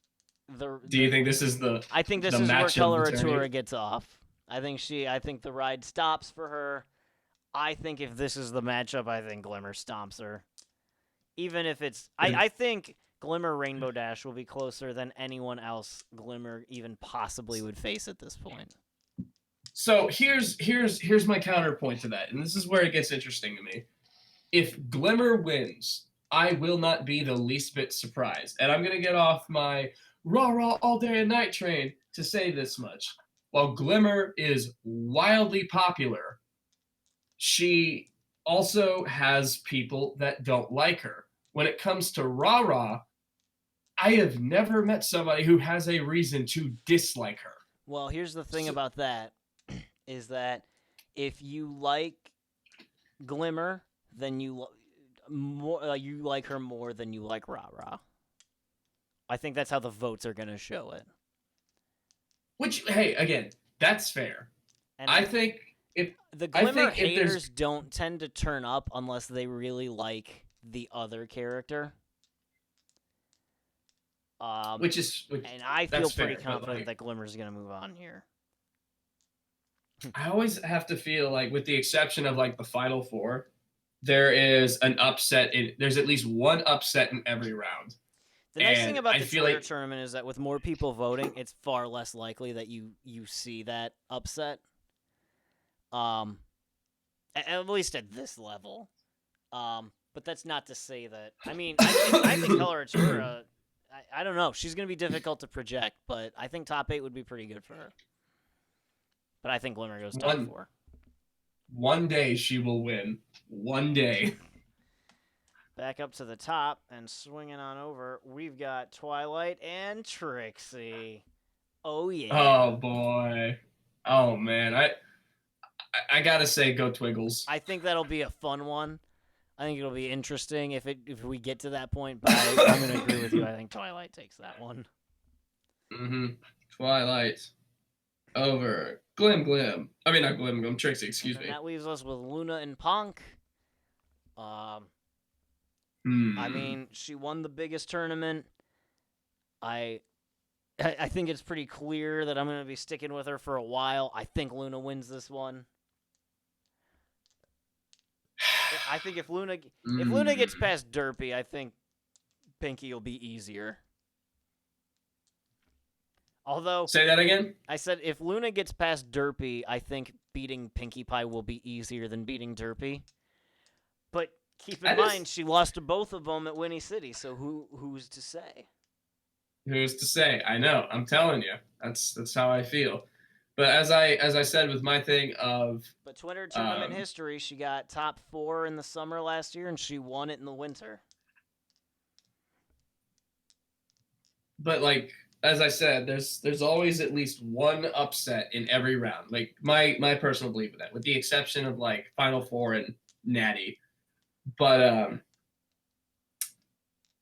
the. Do you think this is the? I think this is where Coloratura gets off. I think the ride stops for her. I think if this is the matchup, I think Glimmer stomps her. Even if it's, I think Glimmer Rainbow Dash will be closer than anyone else Glimmer even possibly would face at this point. So here's my counterpoint to that, and this is where it gets interesting to me. If Glimmer wins, I will not be the least bit surprised, and I'm gonna get off my rah rah all day and night train to say this much. While Glimmer is wildly popular, she also has people that don't like her. When it comes to rah rah, I have never met somebody who has a reason to dislike her. Well, here's the thing So, about that is that if you like Glimmer, then you like her more than you like Rah Rah. I think that's how the votes are going to show it. which, hey, again, that's fair. And I think if the I Glimmer think if there's haters don't tend to turn up unless they really like the other character. which And I feel that's pretty fair, but, confident like, that Glimmer's going to move on here. I always have to feel like, with the exception of like the final four, there is an upset. There's at least one upset in every round. The nice And thing about I the feel Twitter like tournament is that with more people voting, it's far less likely that you see that upset. At least at this level. But that's not to say that. I mean, I think Coloratura. I don't know. She's gonna be difficult to project, but I think top 8 would be pretty good for her. But I think Glimmer goes top 4. one day she will win. One day. Back up to the top and swinging on over, we've got Twilight and Trixie. Oh yeah. Oh boy. Oh man. I gotta say, go Twiggles. I think that'll be a fun one. I think it'll be interesting if we get to that point. But I'm gonna agree with you. I think Twilight takes that one. Twilight over Glim. I mean, not Glim. Trixie. Excuse me. That leaves us with Luna and Punk. I mean, she won the biggest tournament. I think it's pretty clear that I'm going to be sticking with her for a while. I think Luna wins this one. I think if Luna gets past Derpy, I think Pinky will be easier. Although, say that again. I said if Luna gets past Derpy, I think beating Pinkie Pie will be easier than beating Derpy. But keep in mind, she lost to both of them at Winnie City, so who's to say? Who's to say? I know. I'm telling you. That's how I feel. But as I said with my thing of. But Twitter tournament history, she got top 4 in the summer last year, and she won it in the winter. But like, as I said, there's always at least one upset in every round. Like my personal belief in that, with the exception of like Final Four and Natty. But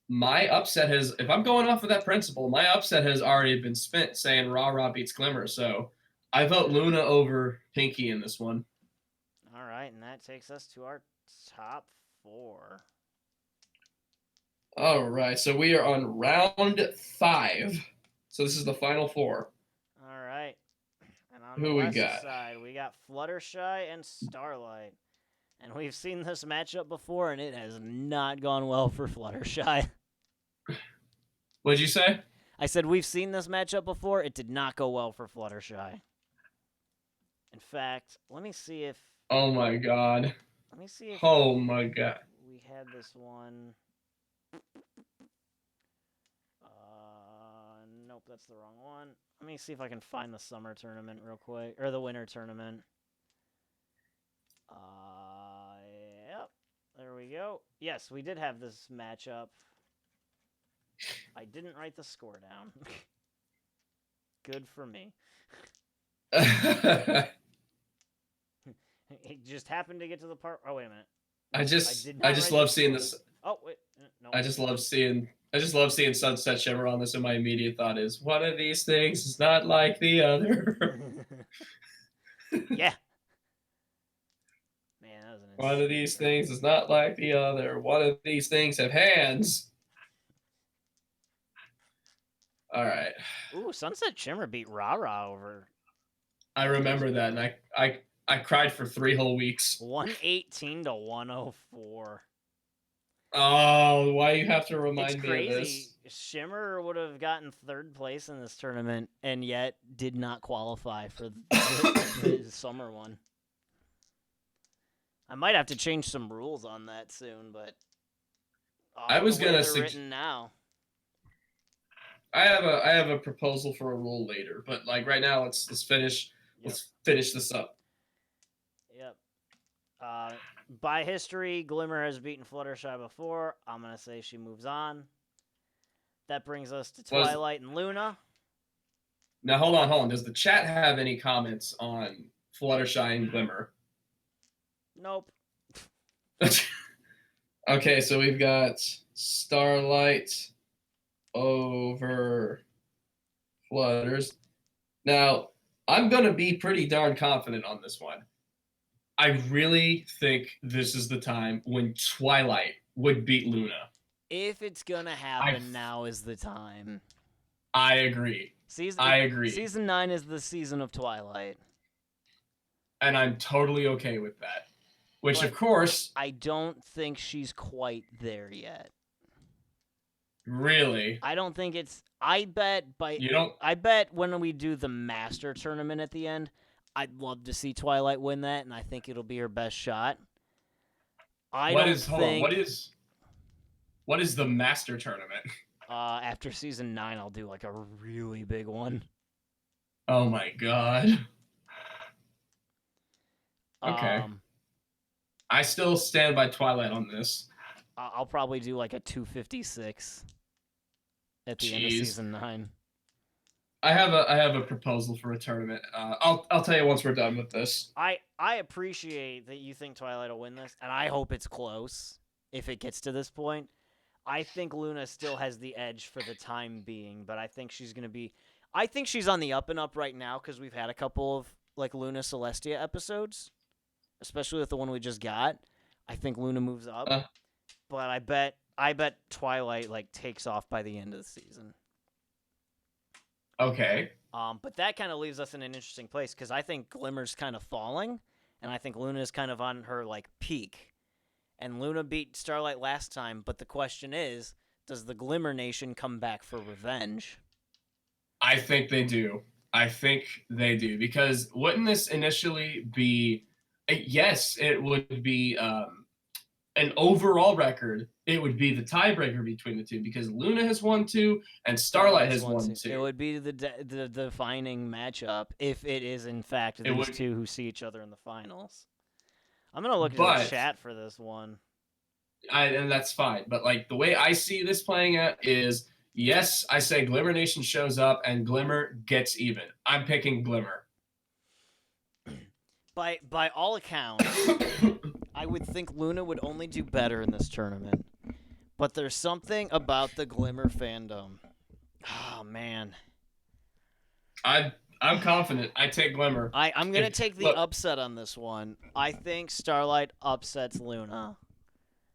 my upset has, if I'm going off of that principle, my upset has already been spent saying Rah Rah beats Glimmer. So I vote Luna over Pinky in this one. All right, and that takes us to our top 4. All right, so we are on round 5. So this is the final 4. All right. And on Who the we west got? side, we got Fluttershy and Starlight. And we've seen this matchup before, and it has not gone well for Fluttershy. What'd you say? I said we've seen this matchup before. It did not go well for Fluttershy. In fact, let me see if... Oh, my God. Let me see if... Oh, my God. We had this one... Nope, that's the wrong one. Let me see if I can find the summer tournament real quick. Or the winter tournament. Yep. There we go. Yes, we did have this matchup. I didn't write the score down. Good for me. I It just happened to get to the part... Oh, wait a minute. I just love seeing this. Oh, wait. No. I just love seeing Sunset Shimmer on this, and my immediate thought is, one of these things is not like the other. Yeah. Man, that was an One of these things is not like the other. One of these things have hands. All right. Ooh, Sunset Shimmer beat Rah Rah over. I remember that, and I cried for 3 whole weeks. 118 to 104. Oh, why you have to remind It's me crazy. of this? Shimmer would have gotten third place in this tournament and yet did not qualify for the summer one. I might have to change some rules on that soon, but I was the way gonna they're written now. I have a proposal for a rule later, but like right now, let's finish this up. Yep. By history, Glimmer has beaten Fluttershy before. I'm gonna say she moves on. That brings us to Twilight and Luna. Now hold on. Does the chat have any comments on Fluttershy and Glimmer? Nope. Okay, so we've got Starlight over Flutters. Now, I'm going to be pretty darn confident on this one. I really think this is the time when Twilight would beat Luna. If it's going to happen, now is the time. I agree. I agree. Season 9 is the season of Twilight. And I'm totally okay with that. Which, of course... I don't think she's quite there yet. Really? I don't think it's... I bet when we do the Master Tournament at the end, I'd love to see Twilight win that, and I think it'll be her best shot. What is the Master Tournament? After season 9, I'll do like a really big one. Oh my god. Okay. I still stand by Twilight on this. I'll probably do like a 256 at the end of season 9. I have a proposal for a tournament. I'll tell you once we're done with this. I appreciate that you think Twilight will win this, and I hope it's close if it gets to this point. I think Luna still has the edge for the time being, but I think she's going to be... I think she's on the up and up right now because we've had a couple of like Luna Celestia episodes, especially with the one we just got. I think Luna moves up, but I bet Twilight like takes off by the end of the season. Okay. But that kind of leaves us in an interesting place because I think Glimmer's kind of falling, and I think Luna's kind of on her like peak. And Luna beat Starlight last time, but the question is, does the Glimmer Nation come back for revenge? I think they do. Because wouldn't this initially be... Yes, it would be an overall record. It would be the tiebreaker between the two because Luna has won 2 and Starlight has won 2. It would be the defining matchup if it is in fact these two who see each other in the finals. I'm gonna look at the chat for this one. And that's fine. But like the way I see this playing out is, yes, I say Glimmer Nation shows up and Glimmer gets even. I'm picking Glimmer. By all accounts, I would think Luna would only do better in this tournament. But there's something about the Glimmer fandom. Oh man. I'm confident. I take Glimmer. I'm going to take the upset on this one. I think Starlight upsets Luna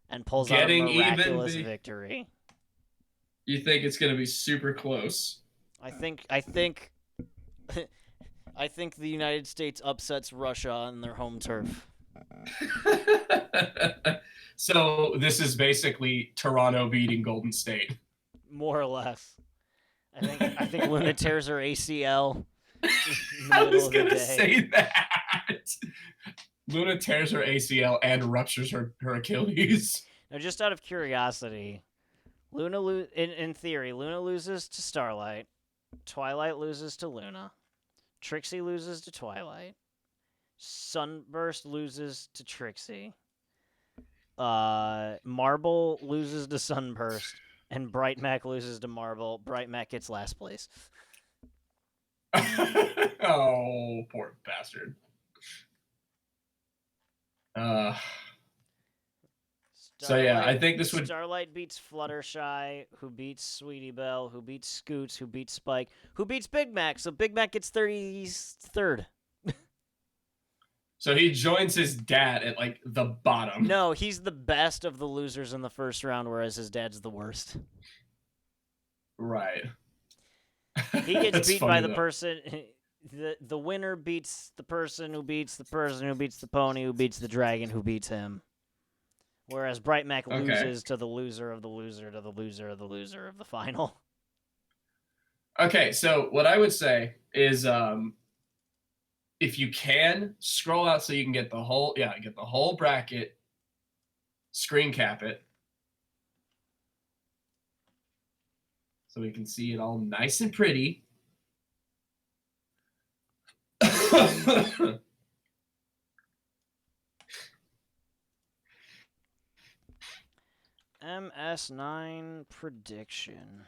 and pulls out a miraculous victory. You think it's going to be super close? I think the United States upsets Russia on their home turf. So this is basically Toronto beating Golden State. More or less. I think Luna tears her ACL. I was going to say that. Luna tears her ACL and ruptures her Achilles. Now, just out of curiosity, in theory, Luna loses to Starlight, Twilight loses to Luna, Trixie loses to Twilight, Sunburst loses to Trixie, Marble loses to Sunburst, and Bright Mac loses to Marble. Bright Mac gets last place. Oh, poor bastard. So yeah, I think this would... Starlight beats Fluttershy, who beats Sweetie Belle, who beats Scoots, who beats Spike, who beats Big Mac, so Big Mac gets 33rd. So he joins his dad at, like, the bottom. No, he's the best of the losers in the first round, whereas his dad's the worst. Right. He gets beat by the person... The winner beats the person who beats the person who beats the pony who beats the dragon who beats him. Whereas Bright Mac Okay. loses to the loser of the loser to the loser of the loser of the final. Okay, so what I would say is if you can scroll out so you can get the whole bracket, screen cap it so we can see it all nice and pretty. MS9 prediction.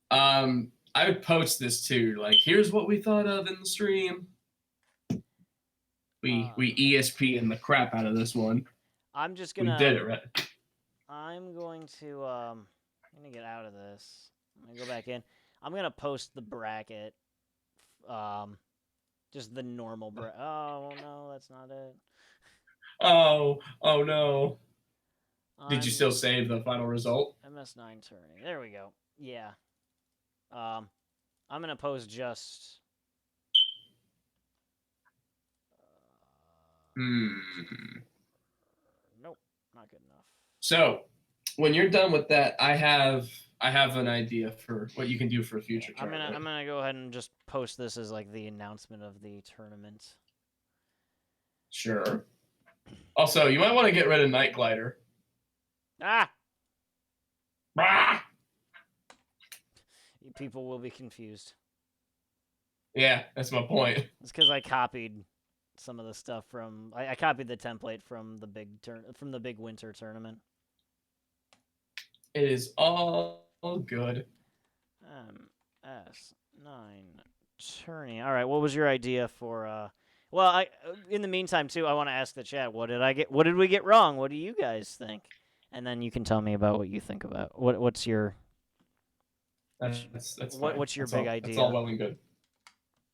I would post this too. Like, here's what we thought of in the stream. We ESP-ing the crap out of this one. I'm just We gonna. did it right. I'm going to. I'm gonna get out of this. I'm gonna go back in. I'm gonna post the bracket. Just the normal bracket. Oh no, that's not it. Oh no. Did you still save the final result? MS9 tourney. There we go. Yeah. I'm gonna post just. Nope, not good enough. So, when you're done with that, I have an idea for what you can do for a future tournament. I'm gonna go ahead and just post this as like the announcement of the tournament. Sure. Also, you might want to get rid of Night Glider. Ah! Ah! People will be confused. Yeah, that's my point. It's because I copied some of the stuff from. I copied the template from the big winter tournament. It is all good. MS9 tourney. All right, what was your idea for? Well, in the meantime too, I want to ask the chat. What did we get wrong? What do you guys think? And then you can tell me about what you think about. What's your? That's what's your big idea? That's all well and good.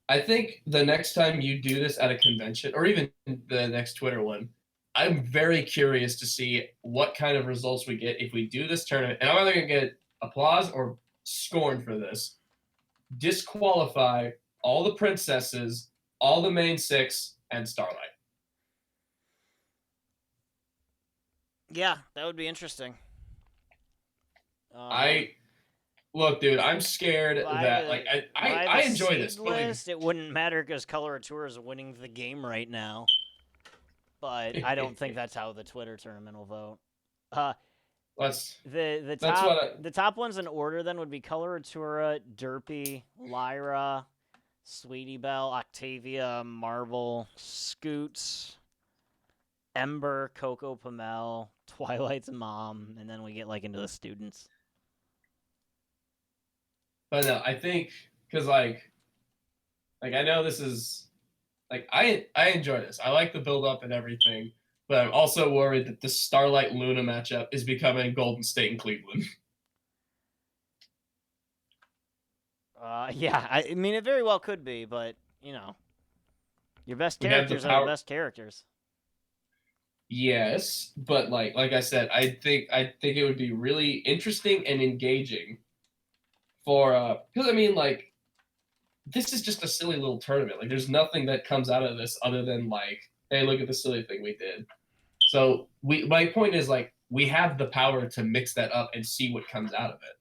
I think the next time you do this at a convention, or even the next Twitter one, I'm very curious to see what kind of results we get if we do this tournament. And I'm either going to get applause or scorn for this. Disqualify all the princesses, all the main six, and Starlight. Yeah, that would be interesting. Look, dude, I'm scared that I enjoy this. List, it wouldn't matter because Coloratura is winning the game right now. But I don't think that's how the Twitter tournament will vote. The top ones in order then would be Coloratura, Derpy, Lyra, Sweetie Belle, Octavia, Marvel, Scoots, Ember, Coco Pamel, Twilight's mom, and then we get like into the students. But no, I think because like I know this is like I enjoy this. I like the build up and everything, but I'm also worried that the Starlight Luna matchup is becoming Golden State and Cleveland. Yeah, I mean it very well could be, but you know, your best characters are the best characters. Yes, but like I said, I think it would be really interesting and engaging for because I mean like this is just a silly little tournament. Like there's nothing that comes out of this other than like, hey, look at the silly thing we did. So my point is like we have the power to mix that up and see what comes out of it.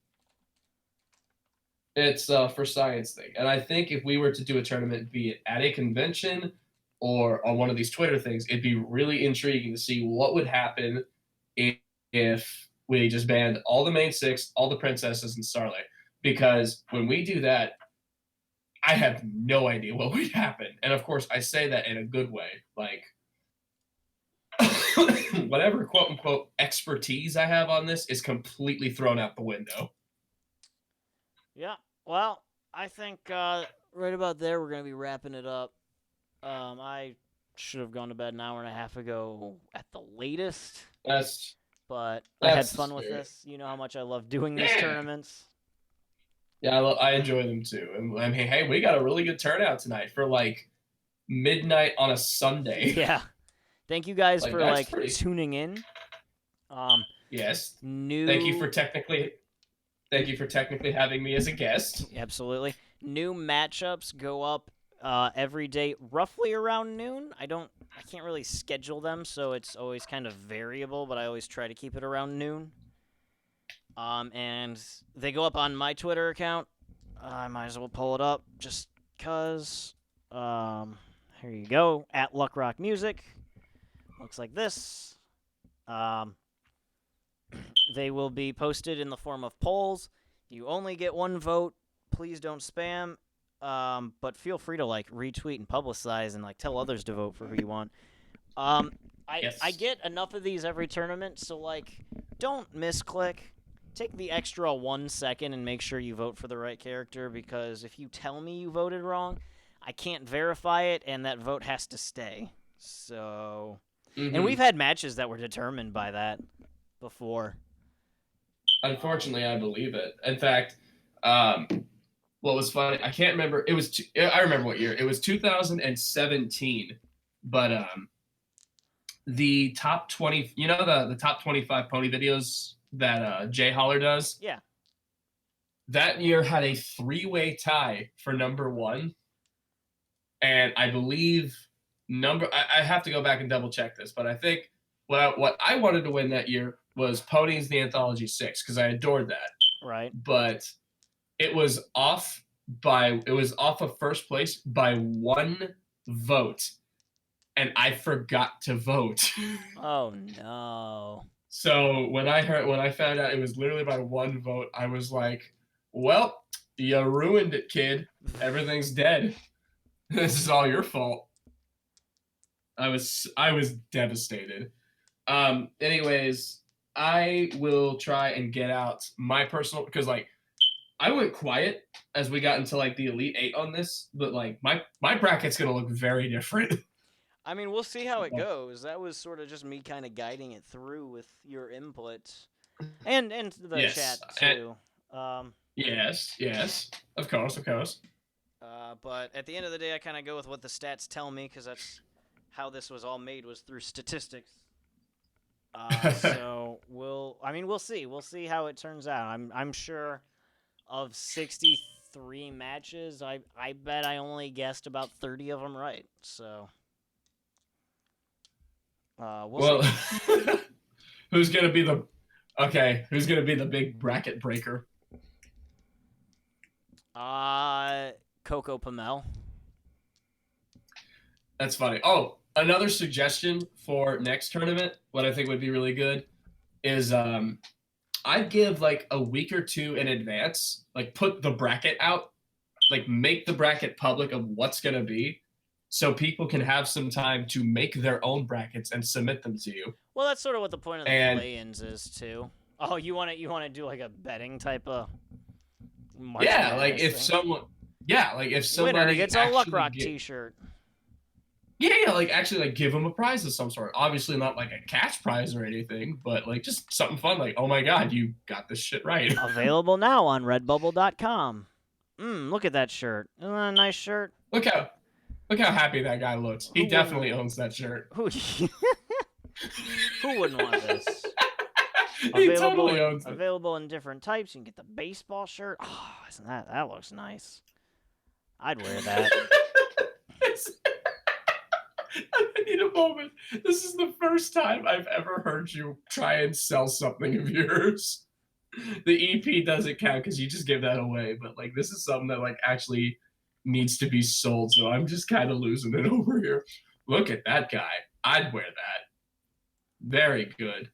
It's for science thing. And I think if we were to do a tournament, be it at a convention or on one of these Twitter things, it'd be really intriguing to see what would happen if we just banned all the main six, all the princesses, and Starlight. Because when we do that, I have no idea what would happen. And of course, I say that in a good way. Like, whatever quote unquote expertise I have on this is completely thrown out the window. Yeah. Well, I think right about there, we're going to be wrapping it up. I should have gone to bed an hour and a half ago at the latest. But I had fun with this. You know how much I love doing these tournaments. Yeah, I enjoy them too. And I mean, hey, we got a really good turnout tonight for like midnight on a Sunday. Yeah. Thank you guys for tuning in. Yes. Thank you for technically having me as a guest. Absolutely. New matchups go up every day, roughly around noon. I can't really schedule them, so it's always kind of variable. But I always try to keep it around noon. And they go up on my Twitter account. I might as well pull it up just cause. Here you go, at Luckrock Music. Looks like this. They will be posted in the form of polls. You only get one vote. Please don't spam. But feel free to like retweet and publicize and like tell others to vote for who you want. I get enough of these every tournament, so like don't misclick. Take the extra 1 second and make sure you vote for the right character, because if you tell me you voted wrong, I can't verify it, and that vote has to stay. So, and we've had matches that were determined by that before. Unfortunately, I believe it. In fact, what was funny, I can't remember. I remember what year. It was 2017, but the top 20, the top 25 pony videos that Jay Holler does? Yeah. That year had a 3-way tie for number 1. And I believe I have to go back and double check this, but I think what I wanted to win that year was Ponies the Anthology 6, because I adored that. Right. But it was off of first place by 1 vote. And I forgot to vote. Oh no. So when I found out it was literally by 1 vote, I was like, well, you ruined it, kid. Everything's dead. This is all your fault. I was devastated. Anyways, I will try and get out my personal, because like I went quiet as we got into like the Elite 8 on this, but like my bracket's gonna look very different. I mean, we'll see how it goes. That was sort of just me kind of guiding it through with your input, and the chat too. Yes, of course. But at the end of the day, I kind of go with what the stats tell me, because that's how this was all made, was through statistics. So we'll see. We'll see how it turns out. I'm sure of 63 matches, I bet I only guessed about 30 of them right. So. We'll see. Who's gonna be the big bracket breaker? Coco Pamel. That's funny. Oh, another suggestion for next tournament, what I think would be really good is I'd give like a week or 2 in advance, like put the bracket out, like make the bracket public of what's gonna be, so people can have some time to make their own brackets and submit them to you. Well, that's sort of what the point of the play-ins is too. Oh, you want to do like a betting type of? Yeah, like if someone. Yeah, like if somebody winner gets a Luck Rock T-shirt. Yeah, like actually like give them a prize of some sort. Obviously not like a cash prize or anything, but like just something fun. Like, oh my god, you got this shit right. Available now on Redbubble.com. Look at that shirt. Isn't that a nice shirt? Look how happy that guy looks. He definitely owns that shirt. Who wouldn't want this? He totally owns it. Available in different types. You can get the baseball shirt. Oh, isn't that looks nice? I'd wear that. I need a moment. This is the first time I've ever heard you try and sell something of yours. The EP doesn't count because you just give that away, but like this is something that like actually needs to be sold, so I'm just kind of losing it over here. Look at that guy. I'd wear that. Very good.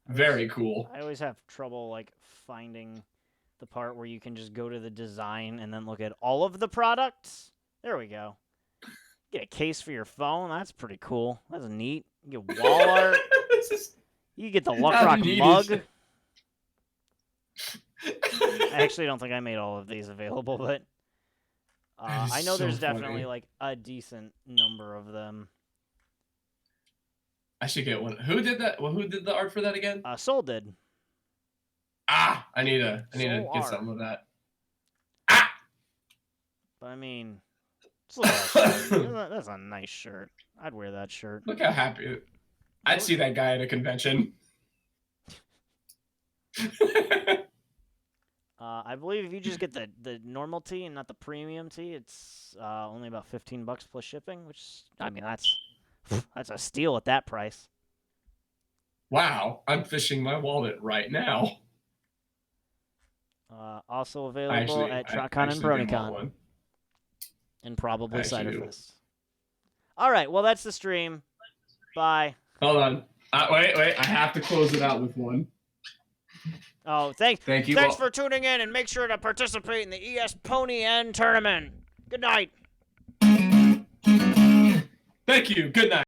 Very cool. I always have trouble like finding the part where you can just go to the design and then look at all of the products. There we go. Get a case for your phone. That's pretty cool. That's neat. You get wall art. You get the Luck Rock mug. I actually don't think I made all of these available, but I know there's definitely like a decent number of them. I should get one. Who did that? Well, who did the art for that again? Soul did. I need to get some of that. But I mean, that's a nice shirt. I'd wear that shirt. Look how happy. I'd see that guy at I believe if you just get the normal tea and not the premium tea, it's only about $15 plus shipping, which I mean that's a steal at that price. Wow, I'm fishing my wallet right now. Also I available actually, at I TrotCon and actually do want BronyCon, one. and I probably actually do. Ciderfest. All right, well that's the stream. Bye. Hold on. Wait. I have to close it out with one. Oh, Thank you thanks all. for tuning in, and make sure to participate in the ES Pony End tournament. Good night. Thank you. Good night.